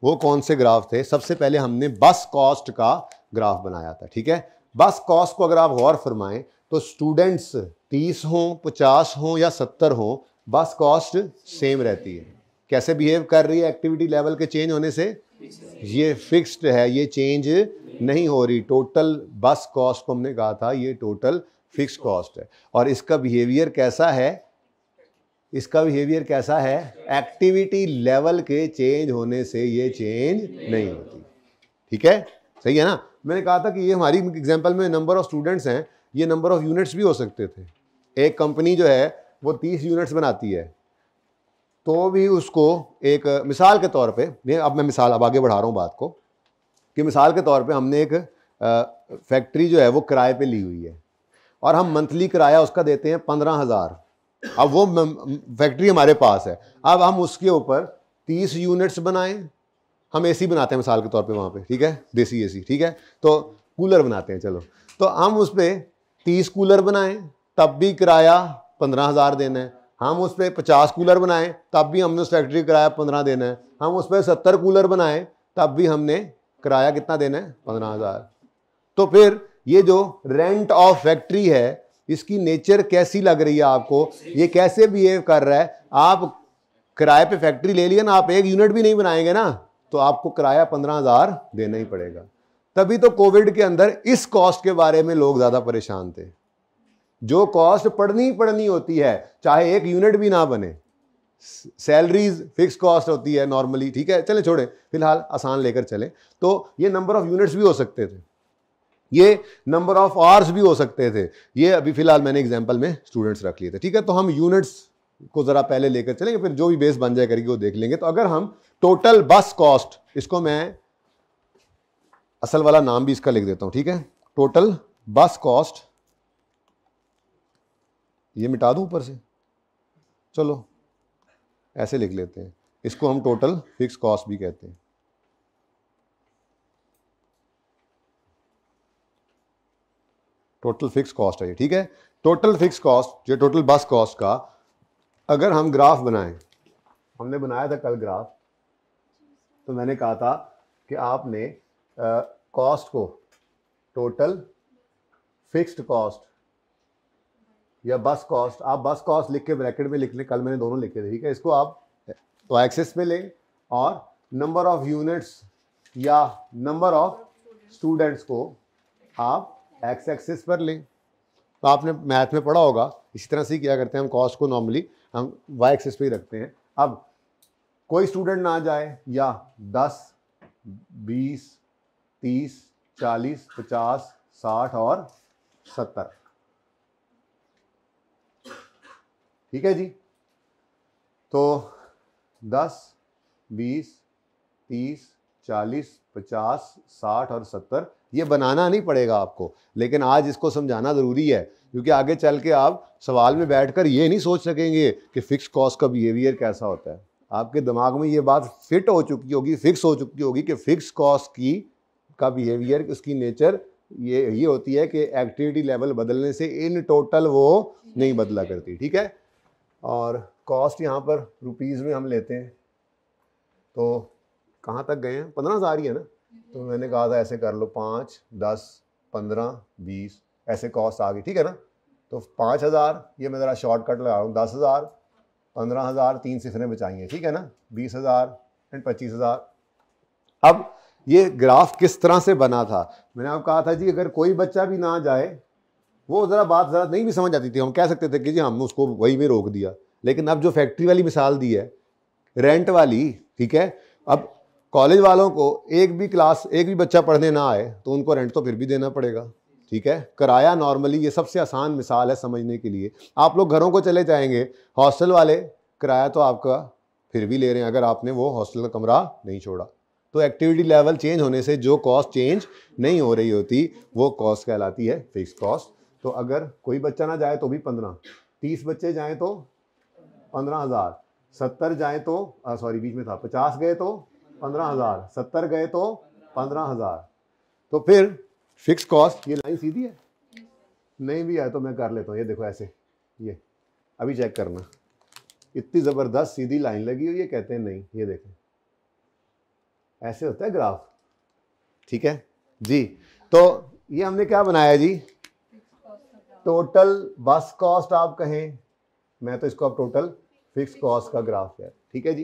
वो कौन से ग्राफ थे? सबसे पहले हमने बस कॉस्ट का ग्राफ बनाया था। ठीक है, बस कॉस्ट को अगर आप गौर फरमाएं तो स्टूडेंट्स 30 हों, 50 हों या 70 हों, बस कॉस्ट सेम रहती है। कैसे बिहेव कर रही है एक्टिविटी लेवल के चेंज होने से? ये फिक्स्ड है, ये चेंज नहीं हो रही। टोटल बस कॉस्ट को हमने कहा था ये टोटल फिक्स कॉस्ट है। और इसका बिहेवियर कैसा है? इसका बिहेवियर कैसा है? एक्टिविटी लेवल के चेंज होने से ये चेंज नहीं होती। ठीक है, सही है ना? मैंने कहा था कि ये हमारी एग्जांपल में नंबर ऑफ स्टूडेंट्स हैं, ये नंबर ऑफ यूनिट्स भी हो सकते थे। एक कंपनी जो है वो 30 यूनिट्स बनाती है, तो भी उसको एक मिसाल के तौर पे, मैं मिसाल अब आगे बढ़ा रहा हूँ बात को, कि मिसाल के तौर पे हमने एक फैक्ट्री जो है वो किराए पे ली हुई है और हम मंथली किराया उसका देते हैं 15,000। अब वो फैक्ट्री हमारे पास है, अब हम उसके ऊपर 30 यूनिट्स बनाएं। हम एसी बनाते हैं मिसाल के तौर पे वहाँ पे, ठीक है, देसी एसी, ठीक है, तो कूलर बनाते हैं, चलो, तो हम उस पर 30 कूलर बनाएं, तब भी किराया 15,000 देना है। हम उस पर 50 कूलर बनाएं, तब भी हमने उस फैक्ट्री किराया 15 देना है। हम उस पर 70 कूलर बनाएं, तब भी हमने किराया कितना देना है? 15,000। तो फिर ये जो रेंट ऑफ फैक्ट्री है, इसकी नेचर कैसी लग रही है आपको? ये कैसे बिहेव कर रहा है? आप किराए पे फैक्ट्री ले लिया ना, आप एक यूनिट भी नहीं बनाएंगे ना, तो आपको किराया 15,000 देना ही पड़ेगा। तभी तो कोविड के अंदर इस कॉस्ट के बारे में लोग ज्यादा परेशान थे। जो कॉस्ट पड़नी होती है, चाहे एक यूनिट भी ना बने, सैलरीज फिक्स कॉस्ट होती है नॉर्मली। ठीक है, चले छोड़े, फिलहाल आसान लेकर चले। तो ये नंबर ऑफ यूनिट्स भी हो सकते थे, ये नंबर ऑफ आवर्स भी हो सकते थे। ये अभी फिलहाल मैंने एग्जांपल में स्टूडेंट्स रख लिए थे। ठीक है, तो हम यूनिट्स को जरा पहले लेकर चलेंगे, फिर जो भी बेस बन जाए करेगी वो देख लेंगे। तो अगर हम टोटल बस कॉस्ट, इसको मैं असल वाला नाम भी इसका लिख देता हूं, ठीक है, टोटल बस कॉस्ट, ये मिटा दूं ऊपर से, चलो ऐसे लिख लेते हैं, इसको हम टोटल फिक्स कॉस्ट भी कहते हैं। टोटल फिक्स कॉस्ट है ये, ठीक है, टोटल फिक्स कॉस्ट, जो टोटल बस कॉस्ट का अगर हम ग्राफ बनाएं, हमने बनाया था कल ग्राफ, तो मैंने कहा था कि आपने कॉस्ट को टोटल फिक्स्ड कॉस्ट या बस कॉस्ट, आप बस कॉस्ट लिख के ब्रैकेट में लिख लें, कल मैंने दोनों लिखे थे, ठीक है, इसको आप तो एक्सेस में लें और नंबर ऑफ यूनिट्स या नंबर ऑफ स्टूडेंट्स को आप एक्स एक्सिस पर लें। तो आपने मैथ में पढ़ा होगा, इसी तरह से किया करते हैं हम कॉस्ट को, नॉर्मली हम वाई एक्सिस पे ही रखते हैं। अब कोई स्टूडेंट ना जाए, या 10, 20, 30, 40, 50, 60 और 70, ठीक है जी। तो 10, 20, 30, 40, 50, 60 और 70 ये बनाना नहीं पड़ेगा आपको, लेकिन आज इसको समझाना ज़रूरी है, क्योंकि आगे चल के आप सवाल में बैठकर ये नहीं सोच सकेंगे कि फ़िक्स कॉस्ट का बिहेवियर कैसा होता है। आपके दिमाग में ये बात फिट हो चुकी होगी, फिक्स हो चुकी होगी कि फ़िक्स कॉस्ट की का बिहेवियर, उसकी नेचर ये होती है कि एक्टिविटी लेवल बदलने से इन टोटल वो नहीं बदला करती, ठीक है। और कॉस्ट यहाँ पर रुपीज़ में हम लेते हैं, तो कहाँ तक गए हैं? 15,000 ही है ना, तो मैंने कहा था ऐसे कर लो, 5, 10, 15, 20 ऐसे कॉस्ट आ गई, ठीक है ना। तो 5,000, ये मैं ज़रा शॉर्टकट लगा रहा हूँ, 10,000, 15,000, 3 सिफरें बचाई हैं, ठीक है ना, 20,000 एंड 25,000। अब ये ग्राफ किस तरह से बना था? मैंने आपको कहा था जी, अगर कोई बच्चा भी ना जाए, वो ज़रा बात ज़रा नहीं भी समझ आती थी, हम कह सकते थे कि जी हम उसको वही में रोक दिया। लेकिन अब जो फैक्ट्री वाली मिसाल दी है, रेंट वाली, ठीक है। अब कॉलेज वालों को एक भी बच्चा पढ़ने ना आए तो उनको रेंट तो फिर भी देना पड़ेगा, ठीक है। किराया नॉर्मली, ये सबसे आसान मिसाल है समझने के लिए। आप लोग घरों को चले जाएंगे, हॉस्टल वाले किराया तो आपका फिर भी ले रहे हैं अगर आपने वो हॉस्टल का कमरा नहीं छोड़ा। तो एक्टिविटी लेवल चेंज होने से जो कॉस्ट चेंज नहीं हो रही होती वो कॉस्ट कहलाती है फिक्स कॉस्ट। तो अगर कोई बच्चा ना जाए तो भी 15, 30 बच्चे जाएँ तो 15,000, 70 जाए तो बीच में था 50 गए तो 15,000, 70 गए तो 15,000। तो फिर फिक्स कॉस्ट, ये लाइन सीधी है, नहीं भी है तो मैं कर लेता हूँ। ये देखो ऐसे, ये अभी चेक करना, इतनी ज़बरदस्त सीधी लाइन लगी हुई है, कहते हैं नहीं, ये देखें ऐसे होता है ग्राफ, ठीक है जी। तो ये हमने क्या बनाया जी, टोटल बस कॉस्ट आप कहें, मैं तो इसको अब टोटल फिक्स कॉस्ट का ग्राफ है, ठीक है जी,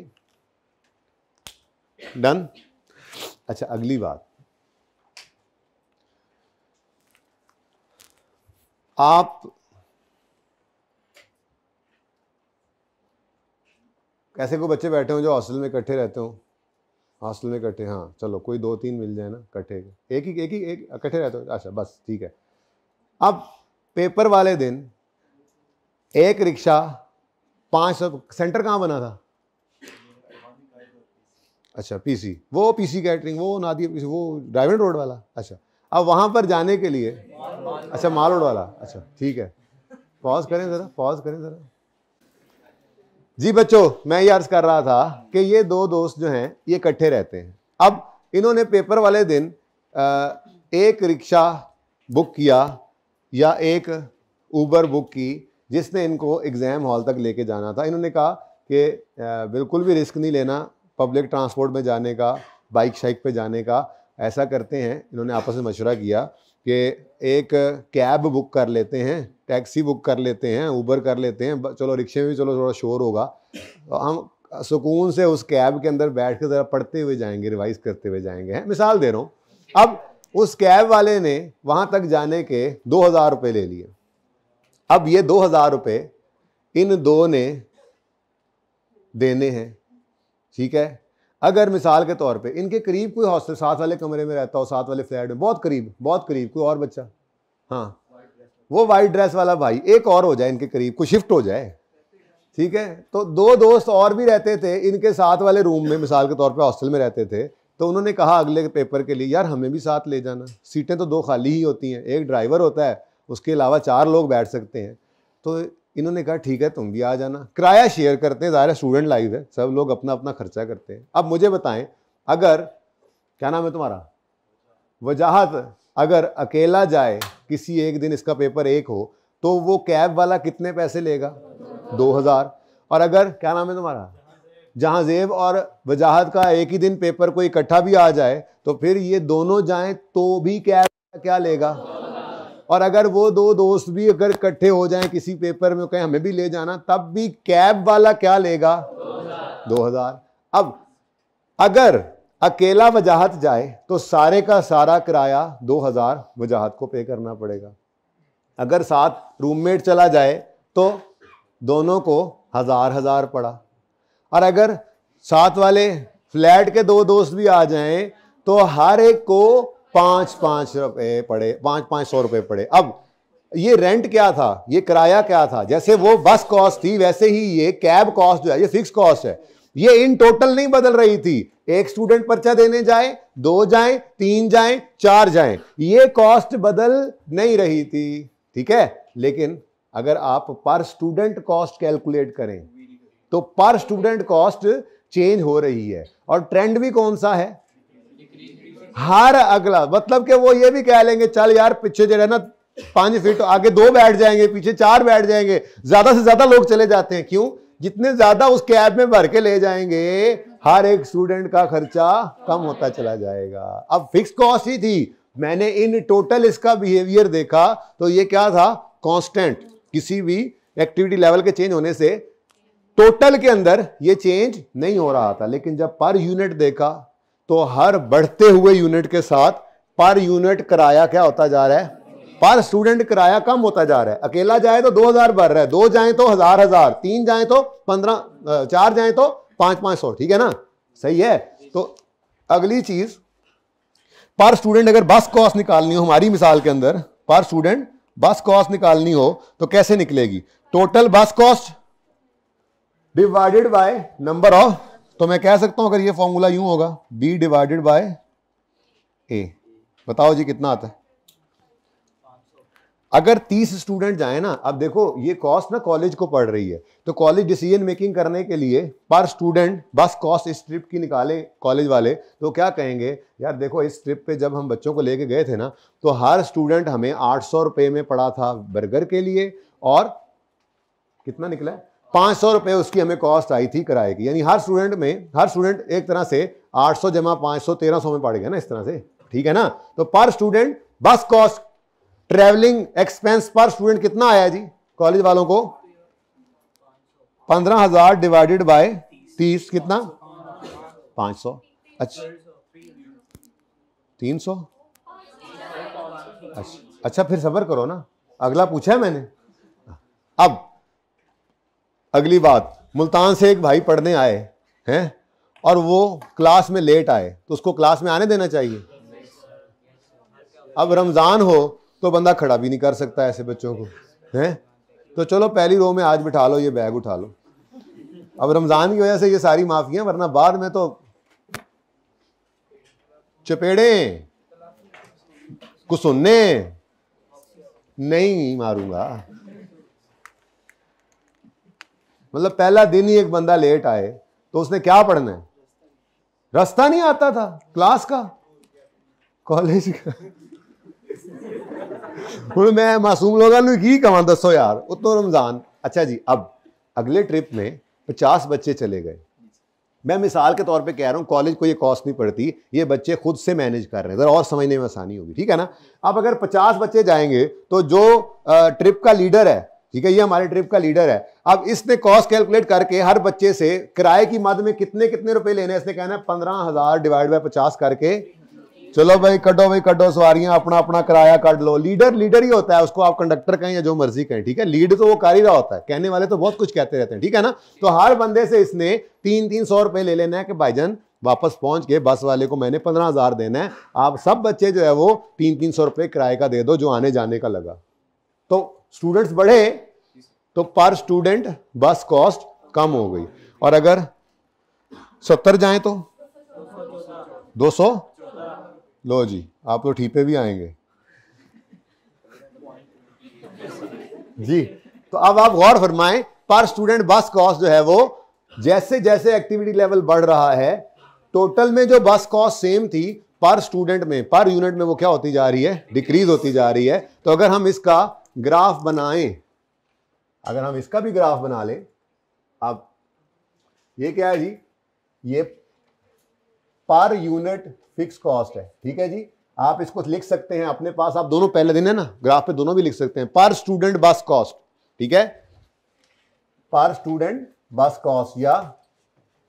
डन। अच्छा, अगली बात, आप कैसे को बच्चे बैठे हो जो हॉस्टल में इकट्ठे रहते हो, हॉस्टल में इकट्ठे, हाँ चलो कोई 2-3 मिल जाए ना इकट्ठे, एक इकट्ठे रहते हो, अच्छा बस ठीक है। अब पेपर वाले दिन एक रिक्शा 500, सेंटर कहाँ बना था, अच्छा पीसी, वो पीसी कैटरिंग, वो नादिया पीसी, वो डायमंड रोड वाला, अच्छा। अब वहाँ पर जाने के लिए, अच्छा माल रोड वाला, अच्छा ठीक है, पॉज करें ज़रा जी बच्चों। मैं ये अर्ज कर रहा था कि ये दो दोस्त जो हैं ये इकट्ठे रहते हैं। अब इन्होंने पेपर वाले दिन एक रिक्शा बुक किया या एक ऊबर बुक की जिसने इनको एग्ज़ाम हॉल तक लेके जाना था। इन्होंने कहा कि बिल्कुल भी रिस्क नहीं लेना पब्लिक ट्रांसपोर्ट में जाने का, बाइक शाइक पे जाने का। ऐसा करते हैं, इन्होंने आपस में मशवरा किया कि एक कैब बुक कर लेते हैं, टैक्सी बुक कर लेते हैं, ऊबर कर लेते हैं, चलो रिक्शे में भी चलो थोड़ा शोर होगा, तो हम सुकून से उस कैब के अंदर बैठ के ज़रा पढ़ते हुए जाएंगे, रिवाइज करते हुए जाएंगे। मिसाल दे रहा हूँ। अब उस कैब वाले ने वहाँ तक जाने के 2,000 रुपये ले लिए। अब ये 2,000 रुपये इन दो ने देने हैं, ठीक है। अगर मिसाल के तौर पे इनके करीब कोई हॉस्टल साथ वाले कमरे में रहता हो, साथ वाले फ्लैट में, बहुत करीब कोई और बच्चा, हाँ वो वाइट ड्रेस वाला भाई एक और हो जाए इनके करीब, कोई शिफ्ट हो जाए, ठीक है। तो दो दोस्त और भी रहते थे इनके साथ वाले रूम में, मिसाल के तौर पे हॉस्टल में रहते थे। तो उन्होंने कहा अगले पेपर के लिए, यार हमें भी साथ ले जाना, सीटें तो 2 खाली ही होती हैं, एक ड्राइवर होता है, उसके अलावा 4 लोग बैठ सकते हैं। तो इन्होंने कहा ठीक है तुम भी आ जाना, किराया शेयर करते हैं, ज़ाहिर स्टूडेंट लाइफ है, सब लोग अपना अपना खर्चा करते हैं। अब मुझे बताएं, अगर क्या नाम है तुम्हारा, वजाहत, अगर अकेला जाए किसी एक दिन, इसका पेपर एक हो, तो वो कैब वाला कितने पैसे लेगा, 2,000। और अगर क्या नाम है तुम्हारा, जहांजेब और वजाहत का एक ही दिन पेपर कोई इकट्ठा भी आ जाए तो फिर ये दोनों जाएं तो भी कैब क्या लेगा। और अगर वो दो दोस्त भी अगर इकट्ठे हो जाएं किसी पेपर में, कहें हमें भी ले जाना, तब भी कैब वाला क्या लेगा, 2,000। अब अगर अकेला वजाहत जाए तो सारे का सारा किराया 2,000 वजाहत को पे करना पड़ेगा। अगर साथ रूममेट चला जाए तो दोनों को 1,000 पड़ा। और अगर साथ वाले फ्लैट के 2 दोस्त भी आ जाएं तो हर एक को 5-5 रुपए पड़े, 500 रुपए पड़े। अब ये रेंट क्या था, ये किराया क्या था, जैसे वो बस कॉस्ट थी वैसे ही ये कैब कॉस्ट जो है ये फिक्स कॉस्ट है, ये इन टोटल नहीं बदल रही थी। एक स्टूडेंट पर्चा देने जाए, 2 जाए, 3 जाए, 4 जाए, ये कॉस्ट बदल नहीं रही थी, ठीक है। लेकिन अगर आप पर स्टूडेंट कॉस्ट कैलकुलेट करें तो पर स्टूडेंट कॉस्ट चेंज हो रही है। और ट्रेंड भी कौन सा है, हर अगला, मतलब कि वो ये भी कह लेंगे चल यार पीछे जो है ना 5 फीट आगे 2 बैठ जाएंगे, पीछे 4 बैठ जाएंगे, ज्यादा से ज्यादा लोग चले जाते हैं। क्यों, जितने ज्यादा उस कैब में भर के ले जाएंगे हर एक स्टूडेंट का खर्चा कम होता चला जाएगा। अब फिक्स कॉस्ट ही थी, मैंने इन टोटल इसका बिहेवियर देखा तो ये क्या था, कांस्टेंट, किसी भी एक्टिविटी लेवल के चेंज होने से टोटल के अंदर ये चेंज नहीं हो रहा था। लेकिन जब पर यूनिट देखा तो हर बढ़ते हुए यूनिट के साथ पर यूनिट किराया क्या होता जा रहा है, पर स्टूडेंट किराया कम होता जा रहा है। अकेला जाए तो 2,000 भर रहा है, 2 जाए तो 1,000, 3 जाए तो 15, 4 जाए तो 500, ठीक है ना, सही है। तो अगली चीज, पर स्टूडेंट अगर बस कॉस्ट निकालनी हो, हमारी मिसाल के अंदर पर स्टूडेंट बस कॉस्ट निकालनी हो तो कैसे निकलेगी? टोटल बस cost divided by number of, तो मैं कह सकता हूं अगर ये फॉर्मूला यूं होगा, बी डिवाइडेड बाय ए। बताओ जी कितना आता है? अगर 30 स्टूडेंट जाए ना, अब देखो ये कॉस्ट ना कॉलेज को पड़ रही है, तो कॉलेज डिसीजन मेकिंग करने के लिए पर स्टूडेंट बस कॉस्ट इस ट्रिप की निकाले कॉलेज वाले, तो क्या कहेंगे, यार देखो इस ट्रिप पे जब हम बच्चों को लेके गए थे ना, तो हर स्टूडेंट हमें 800 रुपये में पड़ा था बर्गर के लिए, और कितना निकला है? 500 रुपये उसकी हमें कॉस्ट आई थी किराए की। यानी हर स्टूडेंट एक तरह से 800 जमा 500 1300 में पड़ गया ना, इस तरह से, ठीक है ना। तो पर स्टूडेंट बस कॉस्ट, ट्रैवलिंग एक्सपेंस पर स्टूडेंट कितना आया जी कॉलेज वालों को? 15,000 डिवाइडेड बाय 30 कितना? 500। अच्छा 300। अच्छा फिर सब्र करो ना, अगला पूछा है मैंने। अब अगली बात, मुल्तान से एक भाई पढ़ने आए हैं और वो क्लास में लेट आए, तो उसको क्लास में आने देना चाहिए? अब रमजान हो तो बंदा खड़ा भी नहीं कर सकता ऐसे बच्चों को, हैं? तो चलो पहली रो में आज बिठा लो, ये बैग उठा लो। अब रमजान की वजह से ये सारी माफियां, वरना बाद में तो चपेड़े कुछ सुनने नहीं मारूंगा। मतलब पहला दिन ही एक बंदा लेट आए तो उसने क्या पढ़ना है? रास्ता नहीं आता था क्लास का, कॉलेज का। मैं मासूम लोगों की कमा दसो यार, उतो रमजान। अच्छा जी, अब अगले ट्रिप में 50 बच्चे चले गए। मैं मिसाल के तौर पे कह रहा हूं, कॉलेज को ये कॉस्ट नहीं पड़ती, ये बच्चे खुद से मैनेज कर रहे हैं, जरा और समझने में आसानी होगी, ठीक है ना। अब अगर 50 बच्चे जाएंगे तो जो ट्रिप का लीडर है, ठीक है, ये हमारे ट्रिप का लीडर है, अब इसने कॉस्ट कैलकुलेट करके हर बच्चे से किराए की मद में कितने कितने रुपए लेने, इसने कहना है 15,000 डिवाइड बाय 50 करके, चलो भाई कटो सवारियां, अपना अपना किराया काट लो। लीडर ही होता है, उसको आप कंडक्टर कहें या जो मर्जी कहें, ठीक है, लीड तो वो कर ही रहा होता है, कहने वाले तो बहुत कुछ कहते रहते हैं, ठीक है ना। तो हर बंदे से इसने 300 रुपए ले लेना है कि भाईजान वापस पहुंच के बस वाले को मैंने 15,000 देना है, आप सब बच्चे जो है वो 300 रुपए किराए का दे दो जो आने जाने का लगा। तो स्टूडेंट्स बढ़े तो पर स्टूडेंट बस कॉस्ट कम हो गई। और अगर 70 जाए तो 200, लो जी आप तो ठीपे भी आएंगे जी। तो अब आप गौर फरमाएं, पर स्टूडेंट बस कॉस्ट जो है वो जैसे जैसे एक्टिविटी लेवल बढ़ रहा है, टोटल में जो बस कॉस्ट सेम थी, पर स्टूडेंट में, पर यूनिट में वो क्या होती जा रही है? डिक्रीज होती जा रही है। तो अगर हम इसका ग्राफ बनाएं, अगर हम इसका भी ग्राफ बना लें, अब ये क्या है जी? ये पर यूनिट फिक्स कॉस्ट है, ठीक है जी। आप इसको लिख सकते हैं अपने पास, आप दोनों पहले दिन है ना ग्राफ पे दोनों भी लिख सकते हैं, पर स्टूडेंट बस कॉस्ट, ठीक है, पर स्टूडेंट बस कॉस्ट या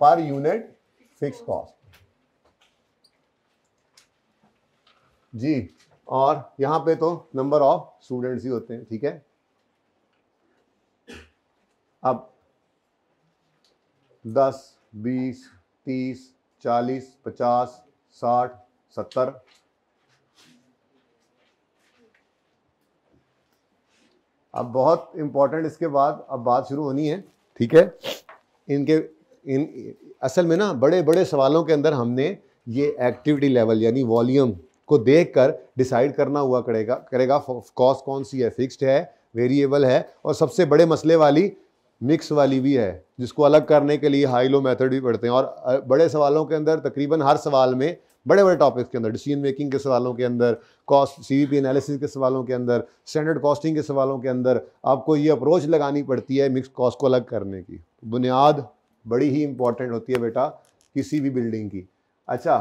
पर यूनिट फिक्स कॉस्ट जी। और यहां पे तो नंबर ऑफ स्टूडेंट्स ही होते हैं, ठीक है। अब 10 20 30 40 50 60 70, अब बहुत इंपॉर्टेंट इसके बाद अब बात शुरू होनी है, ठीक है। असल में ना बड़े बड़े सवालों के अंदर हमने ये एक्टिविटी लेवल यानी वॉल्यूम को देखकर डिसाइड करना हुआ करेगा कॉस्ट कौन सी है, फिक्स्ड है, वेरिएबल है, और सबसे बड़े मसले वाली मिक्स वाली भी है, जिसको अलग करने के लिए हाई लो मेथड भी पढ़ते हैं। और बड़े सवालों के अंदर तकरीबन हर सवाल में, बड़े बड़े टॉपिक्स के अंदर, डिसीजन मेकिंग के सवालों के अंदर, कॉस्ट सीवीपी एनालिसिस के सवालों के अंदर, स्टैंडर्ड कॉस्टिंग के सवालों के अंदर आपको ये अप्रोच लगानी पड़ती है मिक्स कॉस्ट को अलग करने की। बुनियाद बड़ी ही इंपॉर्टेंट होती है बेटा किसी भी बिल्डिंग की। अच्छा,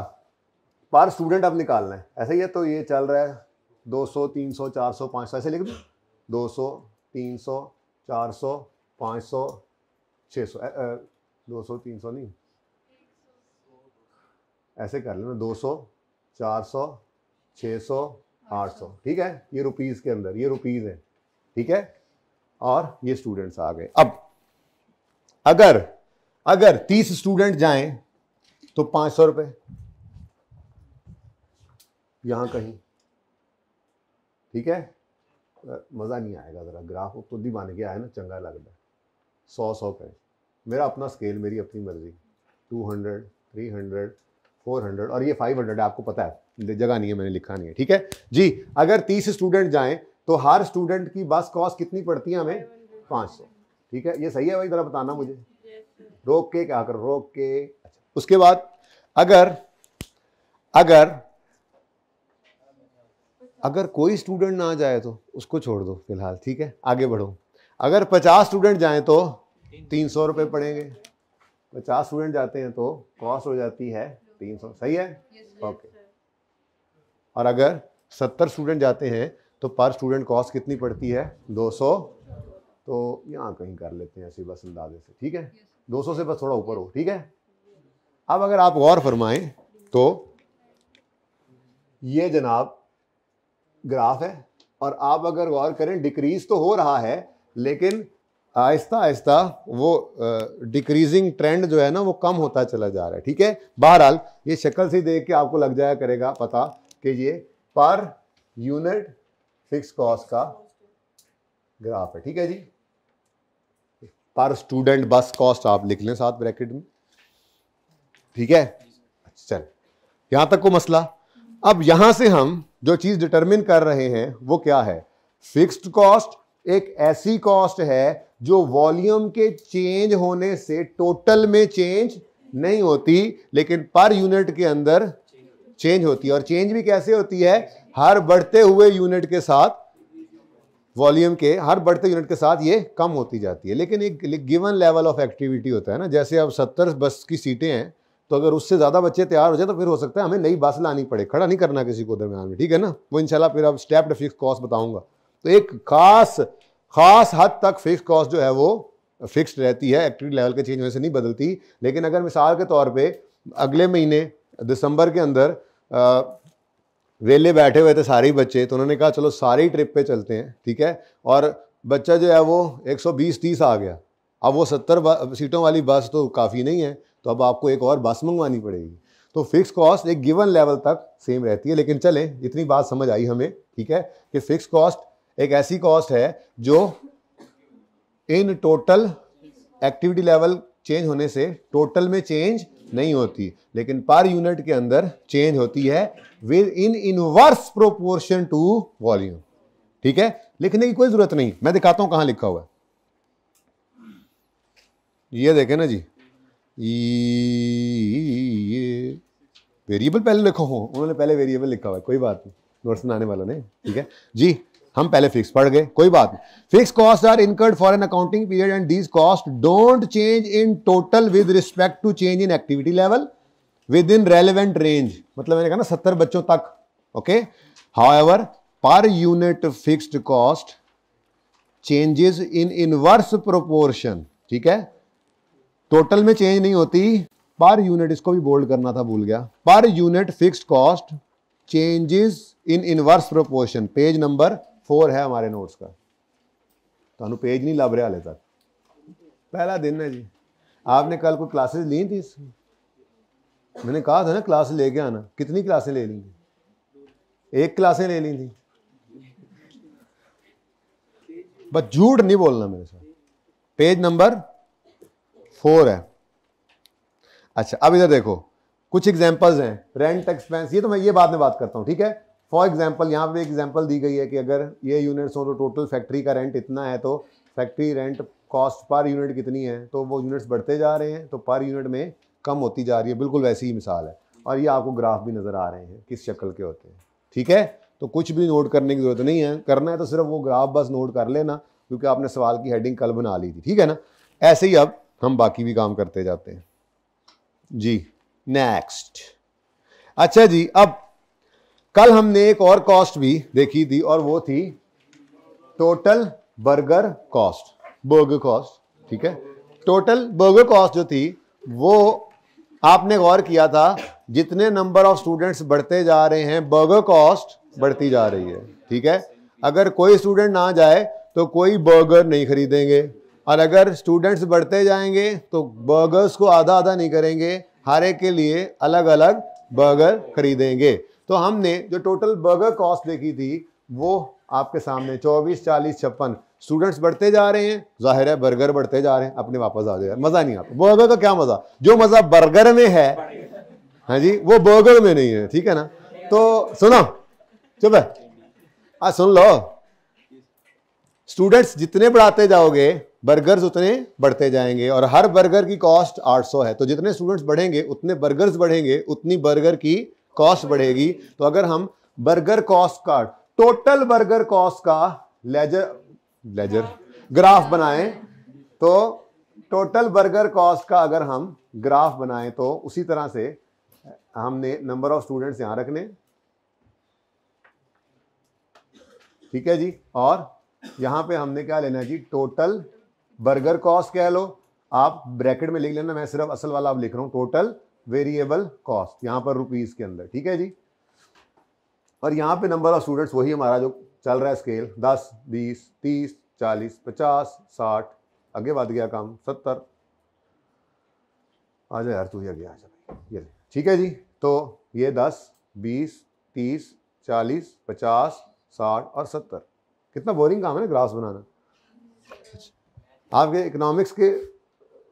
पर स्टूडेंट अब निकालना है, ऐसा ही है। तो ये चल रहा है 200 300 400 500, ऐसे लिख दो, 200 300 400 500 600, 200 300 नहीं, ऐसे कर लेना, 200 400 600 800, ठीक है। ये रुपीस के अंदर, ये रुपीस है, ठीक है। और ये स्टूडेंट्स आ गए। अब अगर अगर 30 स्टूडेंट जाएं तो 500 रुपए यहां कहीं, ठीक है। मजा नहीं आएगा, जरा ग्राफ खुद ही बन के आया ना, चंगा लगता है। 100 करें, मेरा अपना स्केल, मेरी अपनी मर्जी। 200, 300, 400 और ये 500 है, आपको पता है, जगह नहीं है, मैंने लिखा नहीं है, ठीक है जी। अगर 30 स्टूडेंट जाएं तो हर स्टूडेंट की बस कॉस्ट कितनी पड़ती है हमें? 500, ठीक है। ये सही है भाई? जरा बताना मुझे, रोक के क्या कर, रोक के। अच्छा, उसके बाद अगर अगर अगर कोई स्टूडेंट ना जाए तो उसको छोड़ दो फिलहाल, ठीक है, आगे बढ़ो। अगर 50 स्टूडेंट जाएं तो 300 रुपये पड़ेंगे। 50 स्टूडेंट जाते हैं तो कॉस्ट हो जाती है 300, सही है? ओके। और अगर 70 स्टूडेंट जाते हैं तो पर स्टूडेंट कॉस्ट कितनी पड़ती है? 200। तो यहाँ कहीं कर लेते हैं ऐसी बस अंदाजे से, ठीक है। 200 से बस थोड़ा ऊपर हो, ठीक है। अब अगर आप गौर फरमाएं तो ये जनाब ग्राफ है, और आप अगर गौर करें डिक्रीज तो हो रहा है, लेकिन आहिस्ता आहिस्ता वो डिक्रीजिंग ट्रेंड जो है ना वो कम होता चला जा रहा है, ठीक है। बहरहाल ये शक्ल से देख के आपको लग जाया करेगा पता कि ये पर यूनिट फिक्स कॉस्ट का ग्राफ है, ठीक है जी। पर स्टूडेंट बस कॉस्ट आप लिख लें साथ ब्रैकेट में, ठीक है। चल, यहां तक को मसला। अब यहां से हम जो चीज डिटरमिन कर रहे हैं वो क्या है? फिक्स्ड कॉस्ट एक ऐसी कॉस्ट है जो वॉल्यूम के चेंज होने से टोटल में चेंज नहीं होती, लेकिन पर यूनिट के अंदर चेंज होती है। और चेंज भी कैसे होती है? हर बढ़ते हुए यूनिट के साथ, वॉल्यूम के हर बढ़ते यूनिट के साथ ये कम होती जाती है। लेकिन एक गिवन लेवल ऑफ एक्टिविटी होता है ना, जैसे अब 70 बस की सीटें हैं, तो अगर उससे ज़्यादा बच्चे तैयार हो जाए तो फिर हो सकता है हमें नई बस लानी पड़े, खड़ा नहीं करना किसी को दरमियान में, ठीक है ना। वो इंशाल्लाह फिर अब स्टेप्ड फिक्स कॉस्ट बताऊंगा। तो एक खास हद तक फिक्स कॉस्ट जो है वो फिक्स्ड रहती है, एक्टिविटी लेवल के चेंज होने से नहीं बदलती। लेकिन अगर मिसाल के तौर पे अगले महीने दिसंबर के अंदर वेले बैठे हुए थे सारे ही बच्चे, तो उन्होंने कहा चलो सारी ट्रिप पे चलते हैं, ठीक है। और बच्चा जो है वो 120-30 आ गया, अब वो 70 सीटों वाली बस तो काफ़ी नहीं है, तो अब आपको एक और बस मंगवानी पड़ेगी। तो फिक्स कॉस्ट एक गिवन लेवल तक सेम रहती है। लेकिन चलें, इतनी बात समझ आई हमें, ठीक है, कि फिक्स कॉस्ट एक ऐसी कॉस्ट है जो in total activity level change होने से टोटल में चेंज नहीं होती, लेकिन पर यूनिट के अंदर चेंज होती है within inverse proportion to volume, ठीक है। लिखने की कोई जरूरत नहीं, मैं दिखाता हूं कहां लिखा हुआ है। ये देखें ना जी, ये वेरिएबल पहले लिखो हो, उन्होंने पहले वेरिएबल लिखा हुआ है, कोई बात नहीं, नोट्स बनाने वालों ने, ठीक है जी। हम पहले फिक्स पढ़ गए, कोई बात नहीं। Fix cost are incurred for an accounting period and these cost don't change in total with respect to change in activity level within relevant range. मतलब मैंने कहा ना 70 बच्चों तक, okay. However per unit fixed cost changes in inverse proportion, ठीक है, total में change नहीं होती, पर यूनिट, इसको भी बोल्ड करना था, भूल गया। पर unit fixed cost changes in inverse proportion. Page number 4 है हमारे नोट्स का, तो पेज नहीं लभ रहा हाले तक, पहला दिन है जी। आपने कल कोई क्लासेस ली थी? मैंने कहा था ना क्लास लेके आना। कितनी क्लासें ले ली थी? 1 क्लासें ले ली थी, बस झूठ नहीं बोलना मेरे साथ। पेज नंबर 4 है। अच्छा, अब इधर देखो, कुछ एग्जांपल्स हैं। रेंट एक्सपेंस, ये तो मैं ये बाद में बात करता हूं, ठीक है। फॉर एग्जांपल यहाँ पे एक एग्जांपल दी गई है कि अगर ये यूनिट्स हो तो टोटल फैक्ट्री का रेंट इतना है, तो factory rent cost per unit कितनी है, तो वो यूनिट्स बढ़ते जा रहे हैं, तो पर यूनिट में कम होती जा रही है। बिल्कुल वैसी ही मिसाल है। और ये आपको ग्राफ भी नज़र आ रहे हैं किस शक्ल के होते हैं, ठीक है। तो कुछ भी नोट करने की जरूरत नहीं है, करना है तो सिर्फ वो ग्राफ बस नोट कर लेना, क्योंकि आपने सवाल की हेडिंग कल बना ली थी, ठीक है ना। ऐसे ही अब हम बाकी भी काम करते जाते हैं जी। नेक्स्ट, अच्छा जी, अब कल हमने एक और कॉस्ट भी देखी थी, और वो थी total burger cost, burger cost, ठीक है। टोटल बर्गर कॉस्ट जो थी वो आपने गौर किया था, जितने नंबर ऑफ स्टूडेंट्स बढ़ते जा रहे हैं बर्गर कॉस्ट बढ़ती जा रही है, ठीक है। अगर कोई स्टूडेंट ना जाए तो कोई बर्गर नहीं खरीदेंगे, और अगर स्टूडेंट्स बढ़ते जाएंगे तो बर्गर्स को आधा आधा नहीं करेंगे, हर एक के लिए अलग अलग बर्गर खरीदेंगे। तो हमने जो टोटल बर्गर कॉस्ट देखी थी वो आपके सामने 24, 40, 56। स्टूडेंट्स बढ़ते जा रहे हैं, जाहिर है बर्गर बढ़ते जा रहे हैं, अपने वापस आ जाए, मजा नहीं आता। बर्गर का क्या मजा, जो मजा बर्गर में है, हाँ जी, वो बर्गर में नहीं है, ठीक है ना। तो सुनो, चुप है, सुन लो, स्टूडेंट्स जितने बढ़ाते जाओगे बर्गर्स उतने बढ़ते जाएंगे, और हर बर्गर की कॉस्ट 800 है। तो जितने स्टूडेंट्स बढ़ेंगे उतने बर्गर्स बढ़ेंगे, उतनी बर्गर की कॉस्ट बढ़ेगी। तो अगर हम बर्गर कॉस्ट का, टोटल बर्गर कॉस्ट का लेजर ग्राफ बनाएं, तो टोटल बर्गर कॉस्ट का अगर हम ग्राफ बनाएं तो उसी तरह से हमने नंबर ऑफ स्टूडेंट्स यहां रखने, ठीक है जी। और यहां पे हमने क्या लेना है जी, टोटल बर्गर कॉस्ट कह लो, आप ब्रैकेट में लिख लेना, मैं सिर्फ असल वाला अब लिख रहा हूं, टोटल वेरिएबल कॉस्ट, यहां पर रुपीस के अंदर, ठीक है जी। और यहां पे नंबर ऑफ स्टूडेंट्स वही हमारा जो चल रहा है स्केल, 10, 20, 30, 40, 50, 60, आगे बढ़ गया काम 70। आ जा यार तू, ये गया, ये ठीक है जी। तो ये 10, 20, 30, 40, 50, 60 और 70। कितना बोरिंग काम है ना ग्राफ्स बनाना। आपके इकोनॉमिक्स के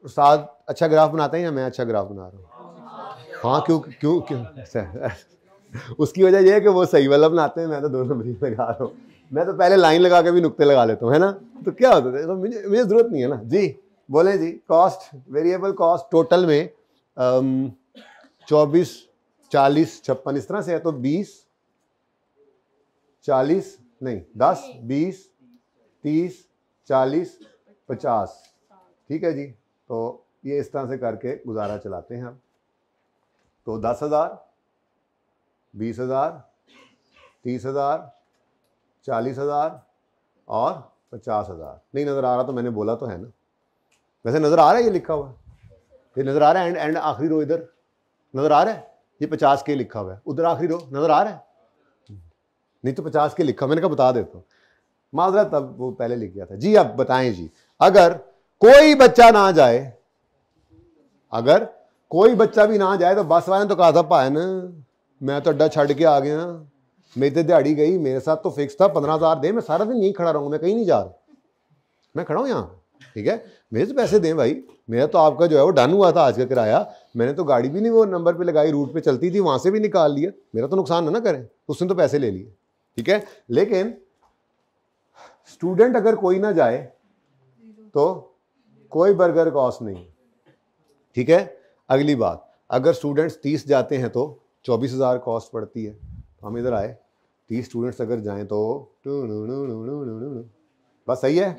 साथ अच्छा ग्राफ बनाते हैं या मैं अच्छा ग्राफ बना रहा हूँ? हाँ, क्यों क्यों क्यों उसकी वजह यह है कि वो सही वाला बनाते हैं, मैं तो 2 नंबर लगा रहा हूँ। मैं तो पहले लाइन लगा के भी नुक्ते लगा लेता हूँ, है ना। तो क्या होता है, तो मुझे जरूरत नहीं है ना जी। बोले जी, कॉस्ट, वेरिएबल कॉस्ट टोटल में 24, 40, 56 इस तरह से है। तो 20, 40 नहीं, 10, 20, 30, 40, 50, ठीक है जी। तो ये इस तरह से करके गुजारा चलाते हैं हम। तो 10,000, 20,000, 30,000, 40,000 और 50,000। नहीं नजर आ रहा तो मैंने बोला तो है ना। वैसे नजर आ रहा है, ये लिखा हुआ है, ये नजर आ रहा है। एंड आखिरी रो इधर नजर आ रहा है, ये 50 के लिखा हुआ है, उधर आखिरी रो नजर आ रहा है। नहीं तो 50 के लिखा, मैंने कहा बता देता हूँ, माजरा तब वो पहले लिख गया था जी। अब बताएं जी, अगर कोई बच्चा ना जाए, अगर कोई बच्चा भी ना जाए, तो बस वाले ने तो कहा था भाई ना मैं तो अड्डा छड़ के आ गया, मेरी तो दिहाड़ी गई, मेरे साथ तो फिक्स था 15,000 दे, मैं सारा दिन यहीं खड़ा रहूंगा, मैं कहीं नहीं जा रहा, मैं खड़ा हूँ यहाँ, ठीक है, मेरे से पैसे दें भाई, मेरा तो आपका जो है वो डन हुआ था आज का किराया, मैंने तो गाड़ी भी नहीं वो नंबर पे लगाई, रूट पे चलती थी, वहां से भी निकाल लिया, मेरा तो नुकसान ना करें, उसने तो पैसे ले लिए, ठीक है। लेकिन स्टूडेंट अगर कोई ना जाए तो कोई बर्गर कॉस्ट नहीं, ठीक है। अगली बात, अगर स्टूडेंट्स 30 जाते हैं तो 24,000 कॉस्ट पड़ती है। तो हम इधर आए, 30 स्टूडेंट्स अगर जाएं तो बस सही है।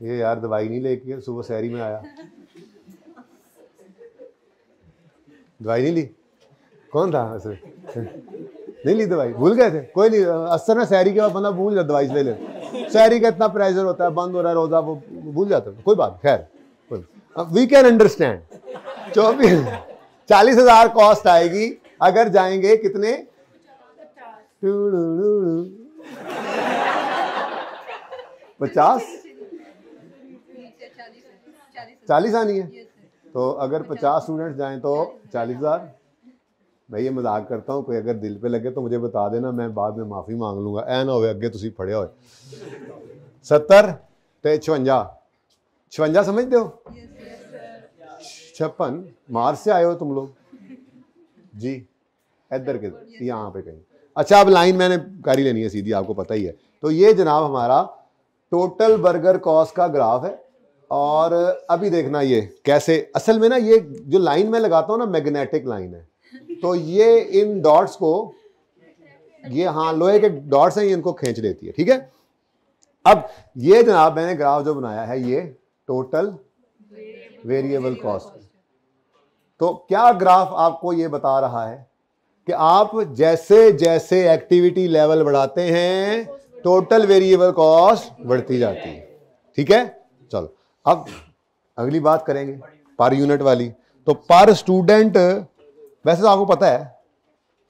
ये यार दवाई नहीं लेके सुबह शहरी में आया, दवाई नहीं ली, कौन था वैसे? नहीं ली दवाई, भूल गए थे, कोई नहीं, असर ना शहरी के बाद बंदा भूल जाता, दवाई ले ले, शहरी का इतना प्रेशर होता है, बंद हो रहा है रोजा, वो भूल जाता है, कोई बात, खैर वी कैन अंडरस्टैंड। 40,000 कॉस्ट आएगी अगर जाएंगे कितने, 50, 40 आनी है। तो अगर 50 स्टूडेंट्स जाएं तो 40,000। मैं ये मजाक करता हूँ, कोई अगर दिल पे लगे तो मुझे बता देना, मैं बाद में माफ़ी मांग लूँगा, ऐ ना होवे अगे तुसी फड़े हो। 70 ते 56 समझते हो? 56 मार्च से आए हो तुम लोग जी, इधर के यहाँ पे कहीं। अच्छा, अब लाइन मैंने कारी लेनी है सीधी, आपको पता ही है। तो ये जनाब हमारा टोटल बर्गर कॉस्ट का ग्राफ है। और अभी देखना ये कैसे, असल में ना ये जो लाइन में लगाता हूँ ना, मैग्नेटिक लाइन है, तो ये इन डॉट्स को, ये हाँ लोहे के डॉट्स हैं, ये इनको खींच लेती है, ठीक है। अब ये जनाब मैंने ग्राफ जो बनाया है, ये टोटल वेरिएबल कॉस्ट। तो क्या ग्राफ आपको ये बता रहा है कि आप जैसे जैसे एक्टिविटी लेवल बढ़ाते हैं टोटल वेरिएबल कॉस्ट बढ़ती जाती है, ठीक है। चलो अब अगली बात करेंगे पर यूनिट वाली। तो पर स्टूडेंट, वैसे तो आपको पता है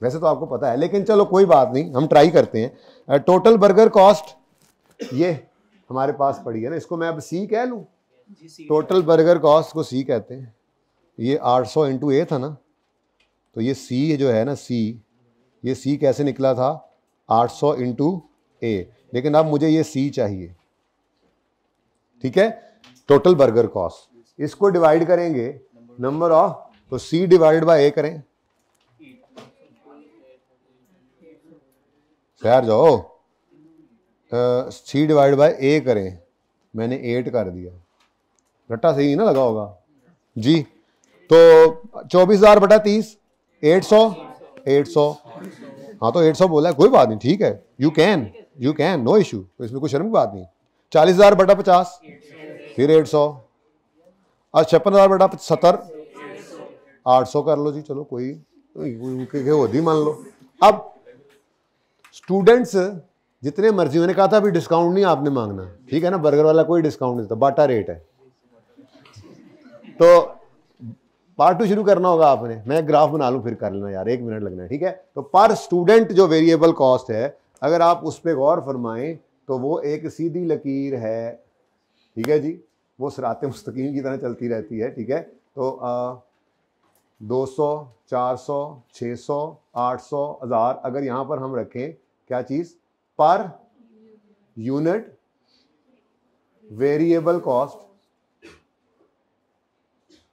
वैसे तो आपको पता है, लेकिन चलो कोई बात नहीं, हम ट्राई करते हैं। टोटल बर्गर कॉस्ट ये हमारे पास पड़ी है ना, इसको मैं अब सी कह लूँ। टोटल बर्गर कॉस्ट को सी कहते हैं। ये 800 इंटू ए था ना, तो ये सी जो है ना, सी, ये सी कैसे निकला था, 800 इंटू ए, लेकिन अब मुझे ये सी चाहिए, ठीक है। टोटल बर्गर कॉस्ट, इसको डिवाइड करेंगे नंबर ऑफ, तो सी डिवाइडेड बाय ए करें, शहर जाओ, सी डिवाइड बाय ए करें, मैंने 8 कर दिया, रट्टा सही ना लगा होगा जी। तो 24,000 बटा 30, 800, हाँ तो 800 बोला है, कोई बात नहीं, ठीक है, यू कैन नो इशू, तो इसमें कोई शर्म की बात नहीं। 40,000 बटा 50, फिर 800, और 56,000 बटा 70, 800 कर लो जी, चलो कोई होती मान लो। अब स्टूडेंट्स जितने मर्जी, मैंने कहा था अभी डिस्काउंट नहीं आपने मांगना, ठीक है ना, बर्गर वाला कोई डिस्काउंट नहीं था, बाटा रेट है। तो पार्ट 2 शुरू करना होगा आपने, मैं ग्राफ बना लूं फिर कर लेना यार, 1 मिनट लगना है, ठीक है। तो पर स्टूडेंट जो वेरिएबल कॉस्ट है, अगर आप उस पर गौर फरमाएं तो वो एक सीधी लकीर है, ठीक है जी, वो सिराते मुस्तकीम की तरह चलती रहती है, ठीक है। तो 200, 400, 600, 800, 1000, अगर यहाँ पर हम रखें क्या चीज़, पर यूनिट वेरिएबल कॉस्ट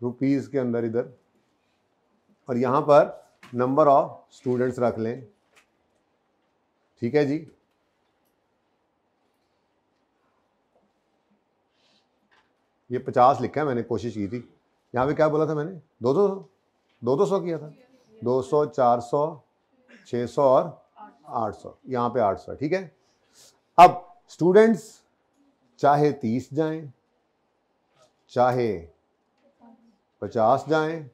रुपीस के अंदर इधर, और यहां पर नंबर ऑफ स्टूडेंट्स रख लें, ठीक है जी। ये 50 लिखा है, मैंने कोशिश की थी, यहां पे क्या बोला था मैंने, 200 किया था, 200, 400, 600 और 800, यहां पे 800, ठीक है। अब स्टूडेंट्स चाहे 30 जाएं, चाहे 50 जाएं,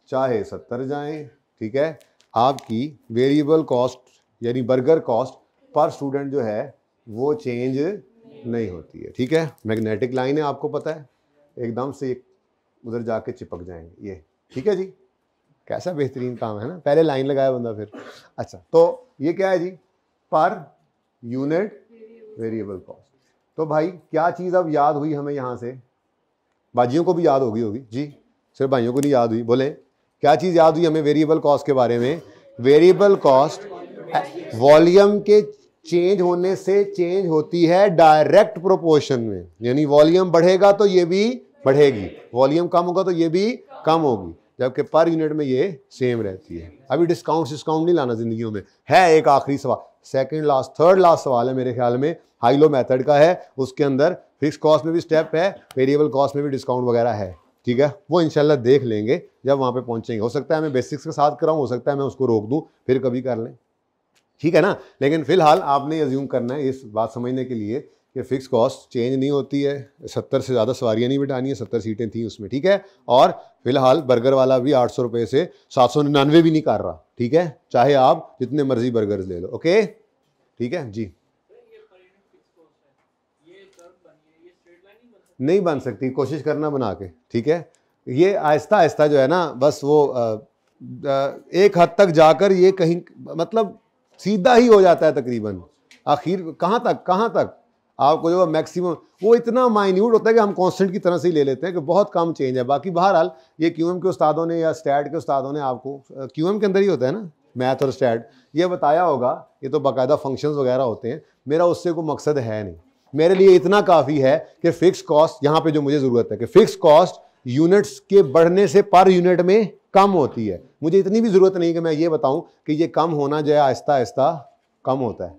चाहे 70 जाएं, ठीक है, आपकी वेरिएबल कॉस्ट यानी बर्गर कॉस्ट पर स्टूडेंट जो है वो चेंज नहीं होती है, ठीक है। मैग्नेटिक लाइन है, आपको पता है, एकदम से उधर जाके चिपक जाएंगे ये, ठीक है जी। कैसा बेहतरीन काम है ना, पहले लाइन लगाया बंदा फिर। अच्छा, तो ये क्या है जी, पर यूनिट वेरिएबल कॉस्ट। तो भाई क्या चीज़ अब याद हुई हमें यहाँ से, बाजियों को भी याद होगी जी, सिर्फ भाइयों को नहीं याद हुई, बोले क्या चीज़ याद हुई हमें वेरिएबल कॉस्ट के बारे में। वेरिएबल कॉस्ट वॉल्यूम के चेंज होने से चेंज होती है डायरेक्ट प्रोपोर्शन में, यानी वॉल्यूम बढ़ेगा तो ये भी बढ़ेगी, वॉल्यूम कम होगा तो ये भी कम होगी, जबकि पर यूनिट में ये सेम रहती है। अभी डिस्काउंट नहीं लाना जिंदगियों में, है एक आखिरी सवाल, थर्ड लास्ट सवाल है मेरे ख्याल में, हाई लो मेथड का है, उसके अंदर फिक्स कॉस्ट में भी स्टेप है, वेरिएबल कॉस्ट में भी डिस्काउंट वगैरह है, ठीक है। वो इंशाल्लाह देख लेंगे जब वहाँ पे पहुँचेंगे, हो सकता है मैं बेसिक्स के साथ कराऊँ, हो सकता है मैं उसको रोक दूँ फिर कभी कर लें, ठीक है ना। लेकिन फिलहाल आपने अज्यूम करना है इस बात समझने के लिए कि फिक्स कॉस्ट चेंज नहीं होती है, 70 से ज़्यादा सवारियाँ नहीं बिठानी है, 70 सीटें थी उसमें, ठीक है। और फिलहाल बर्गर वाला भी 800 रुपये से 799 भी नहीं कर रहा, ठीक है, चाहे आप जितने मर्जी बर्गर्स ले लो, ओके, ठीक है जी। नहीं बन सकती, कोशिश करना बना के, ठीक है। ये आहिस्ता आहिस्ता जो है ना, बस वो एक हद तक जाकर ये कहीं मतलब सीधा ही हो जाता है तकरीबन, आखिर कहाँ तक आपको जो मैक्सिमम, वो इतना माइन्यूट होता है कि हम कांस्टेंट की तरह से ही ले लेते हैं कि बहुत कम चेंज है। बाकी बहरहाल ये क्यूएम के उस्तादों ने या स्टैट के उस्तादों ने आपको, क्यूएम के अंदर ही होता है ना मैथ और स्टैट, ये बताया होगा, ये तो बाकायदा फंक्शंस वगैरह होते हैं, मेरा उससे कोई मकसद है नहीं, मेरे लिए इतना काफ़ी है कि फ़िक्स कॉस्ट यहाँ पे जो मुझे ज़रूरत है कि फ़िक्स कॉस्ट यूनिट्स के बढ़ने से पर यूनिट में कम होती है, मुझे इतनी भी ज़रूरत नहीं कि मैं ये बताऊं कि ये कम होना जो है आहिस्ता आहिस्ता कम होता है,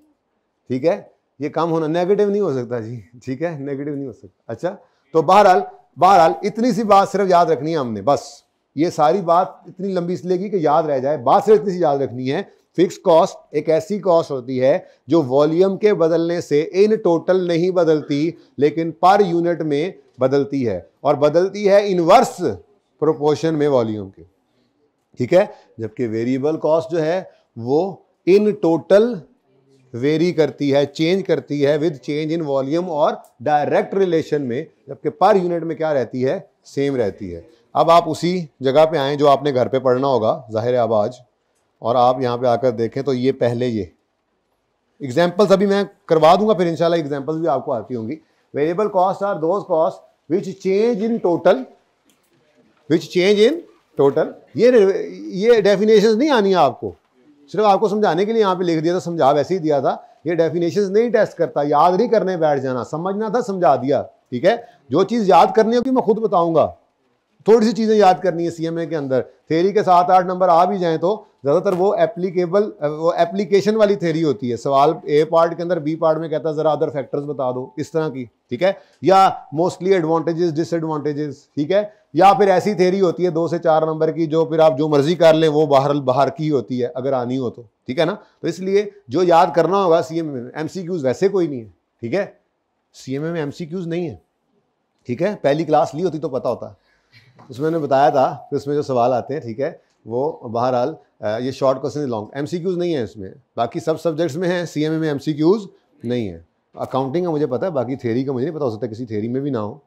ठीक है। ये कम होना नेगेटिव नहीं हो सकता जी, ठीक है, नेगेटिव नहीं हो सकता। अच्छा, तो बहरहाल इतनी सी बात सिर्फ याद रखनी है हमने, बस ये सारी बात इतनी लंबी इसलिए की कि याद रह जाए, बात सिर्फ इतनी सी याद रखनी है, फिक्स कॉस्ट एक ऐसी कॉस्ट होती है जो वॉल्यूम के बदलने से इन टोटल नहीं बदलती, लेकिन पर यूनिट में बदलती है, और बदलती है इनवर्स प्रोपोर्शन में वॉल्यूम के, ठीक है। जबकि वेरिएबल कॉस्ट जो है वो इन टोटल वेरी करती है, चेंज करती है विद चेंज इन वॉल्यूम और डायरेक्ट रिलेशन में, जबकि पर यूनिट में क्या रहती है, सेम रहती है। अब आप उसी जगह पे आएँ जो आपने घर पे पढ़ना होगा, जाहिर है अब आज और आप यहाँ पे आकर देखें तो ये पहले ये एग्जाम्पल्स अभी मैं करवा दूंगा, फिर इंशाल्लाह एग्जाम्पल्स भी आपको आती होंगी। Variable cost are those cost which change in total, which change in total. ये डेफिनेशंस नहीं आनी है आपको, सिर्फ आपको समझाने के लिए यहाँ पे लिख दिया था, समझा वैसे ही दिया था। ये डेफिनेशंस नहीं टेस्ट करता, याद नहीं करने बैठ जाना, समझना था समझा दिया, ठीक है। जो चीज़ याद करनी होगी मैं खुद बताऊंगा, थोड़ी सी चीज़ें याद करनी है सीएमए के अंदर। थ्योरी के 7-8 नंबर आ भी जाएं तो ज़्यादातर वो एप्लीकेशन वाली थ्योरी होती है। सवाल ए पार्ट के अंदर बी पार्ट में कहता है ज़रा अदर फैक्टर्स बता दो, इस तरह की, ठीक है, या मोस्टली एडवांटेजेस डिसएडवांटेजेस, ठीक है। या फिर ऐसी थ्योरी होती है 2 से 4 नंबर की, जो फिर आप जो मर्जी कर लें, वो बाहर की होती है अगर आनी हो तो, ठीक है ना। तो इसलिए जो याद करना होगा सीएमए में, एमसीक्यूज वैसे कोई नहीं है, ठीक है। सीएमए में एमसीक्यूज नहीं है, ठीक है। पहली क्लास ली होती तो पता होता, उसमें मैंने बताया था कि उसमें जो सवाल आते हैं, ठीक है, वो बहरहाल ये शॉर्ट क्वेश्चन लॉन्ग, एमसीक्यूज नहीं है इसमें। बाकी सब सब्जेक्ट्स में है, सीएमए में एमसीक्यूज नहीं है। अकाउंटिंग का मुझे पता है, बाकी थ्योरी का मुझे नहीं पता, हो सकता है किसी थ्योरी में भी ना हो।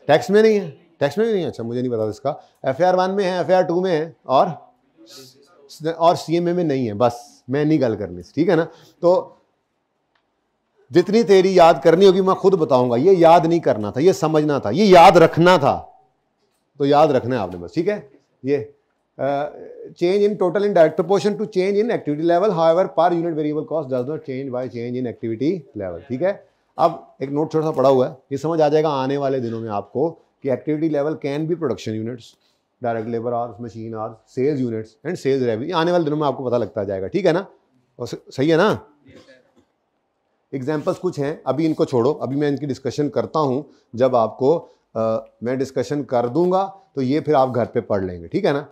टैक्स में नहीं है, टैक्स में भी नहीं है, अच्छा मुझे नहीं पता इसका। FAR 1 में है, FAR 2 में है, और सीएमए में नहीं है। बस मैं नहीं गल करनी, ठीक है ना। तो जितनी थ्योरी याद करनी होगी मैं खुद बताऊंगा। ये याद नहीं करना था, ये समझना था, ये याद रखना था, तो याद रखना है आपने बस, ठीक है। ये change in total in direct proportion to change in activity level, however per unit variable cost does not change by change in activity level, ठीक है। अब एक नोट छोटा सा पड़ा हुआ है, ये समझ आ जाएगा आने वाले दिनों में आपको कि activity level can be production units, direct labour hours, machine hours, sales units and sales revenue. आने वाले दिनों में आपको पता लगता जाएगा, ठीक है ना। और सही है ना। एग्जाम्पल्स कुछ हैं, अभी इनको छोड़ो, अभी मैं इनकी डिस्कशन करता हूँ। जब आपको मैं डिस्कशन कर दूंगा तो ये फिर आप घर पे पढ़ लेंगे, ठीक है ना।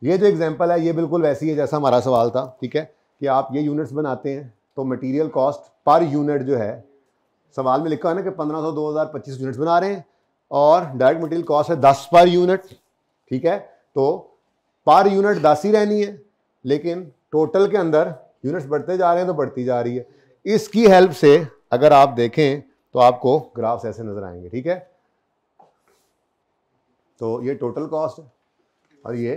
ये जो एग्जांपल है ये बिल्कुल वैसी है जैसा हमारा सवाल था, ठीक है, कि आप ये यूनिट्स बनाते हैं तो मटेरियल कॉस्ट पर यूनिट जो है, सवाल में लिखा है ना कि 1500 2000 25 यूनिट्स बना रहे हैं और डायरेक्ट मटेरियल कॉस्ट है 10 पर यूनिट, ठीक है। तो पर यूनिट 10 ही रहनी है, लेकिन टोटल के अंदर यूनिट्स बढ़ते जा रहे हैं तो बढ़ती जा रही है। इसकी हेल्प से अगर आप देखें तो आपको ग्राफ्स ऐसे नजर आएंगे, ठीक है। तो ये टोटल कॉस्ट है और ये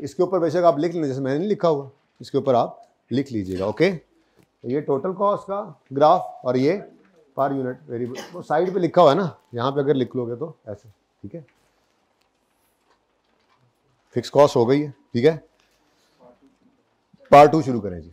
इसके ऊपर बेशक आप लिख लें, जैसे मैंने नहीं लिखा हुआ, इसके ऊपर आप लिख लीजिएगा, ओके। तो ये टोटल कॉस्ट का ग्राफ और ये पर यूनिट वेरिएबल, वो साइड पे लिखा हुआ है ना, यहाँ पे अगर लिख लोगे तो ऐसे, ठीक है। फिक्स कॉस्ट हो गई है, ठीक है। पार्ट 2 शुरू करें जी।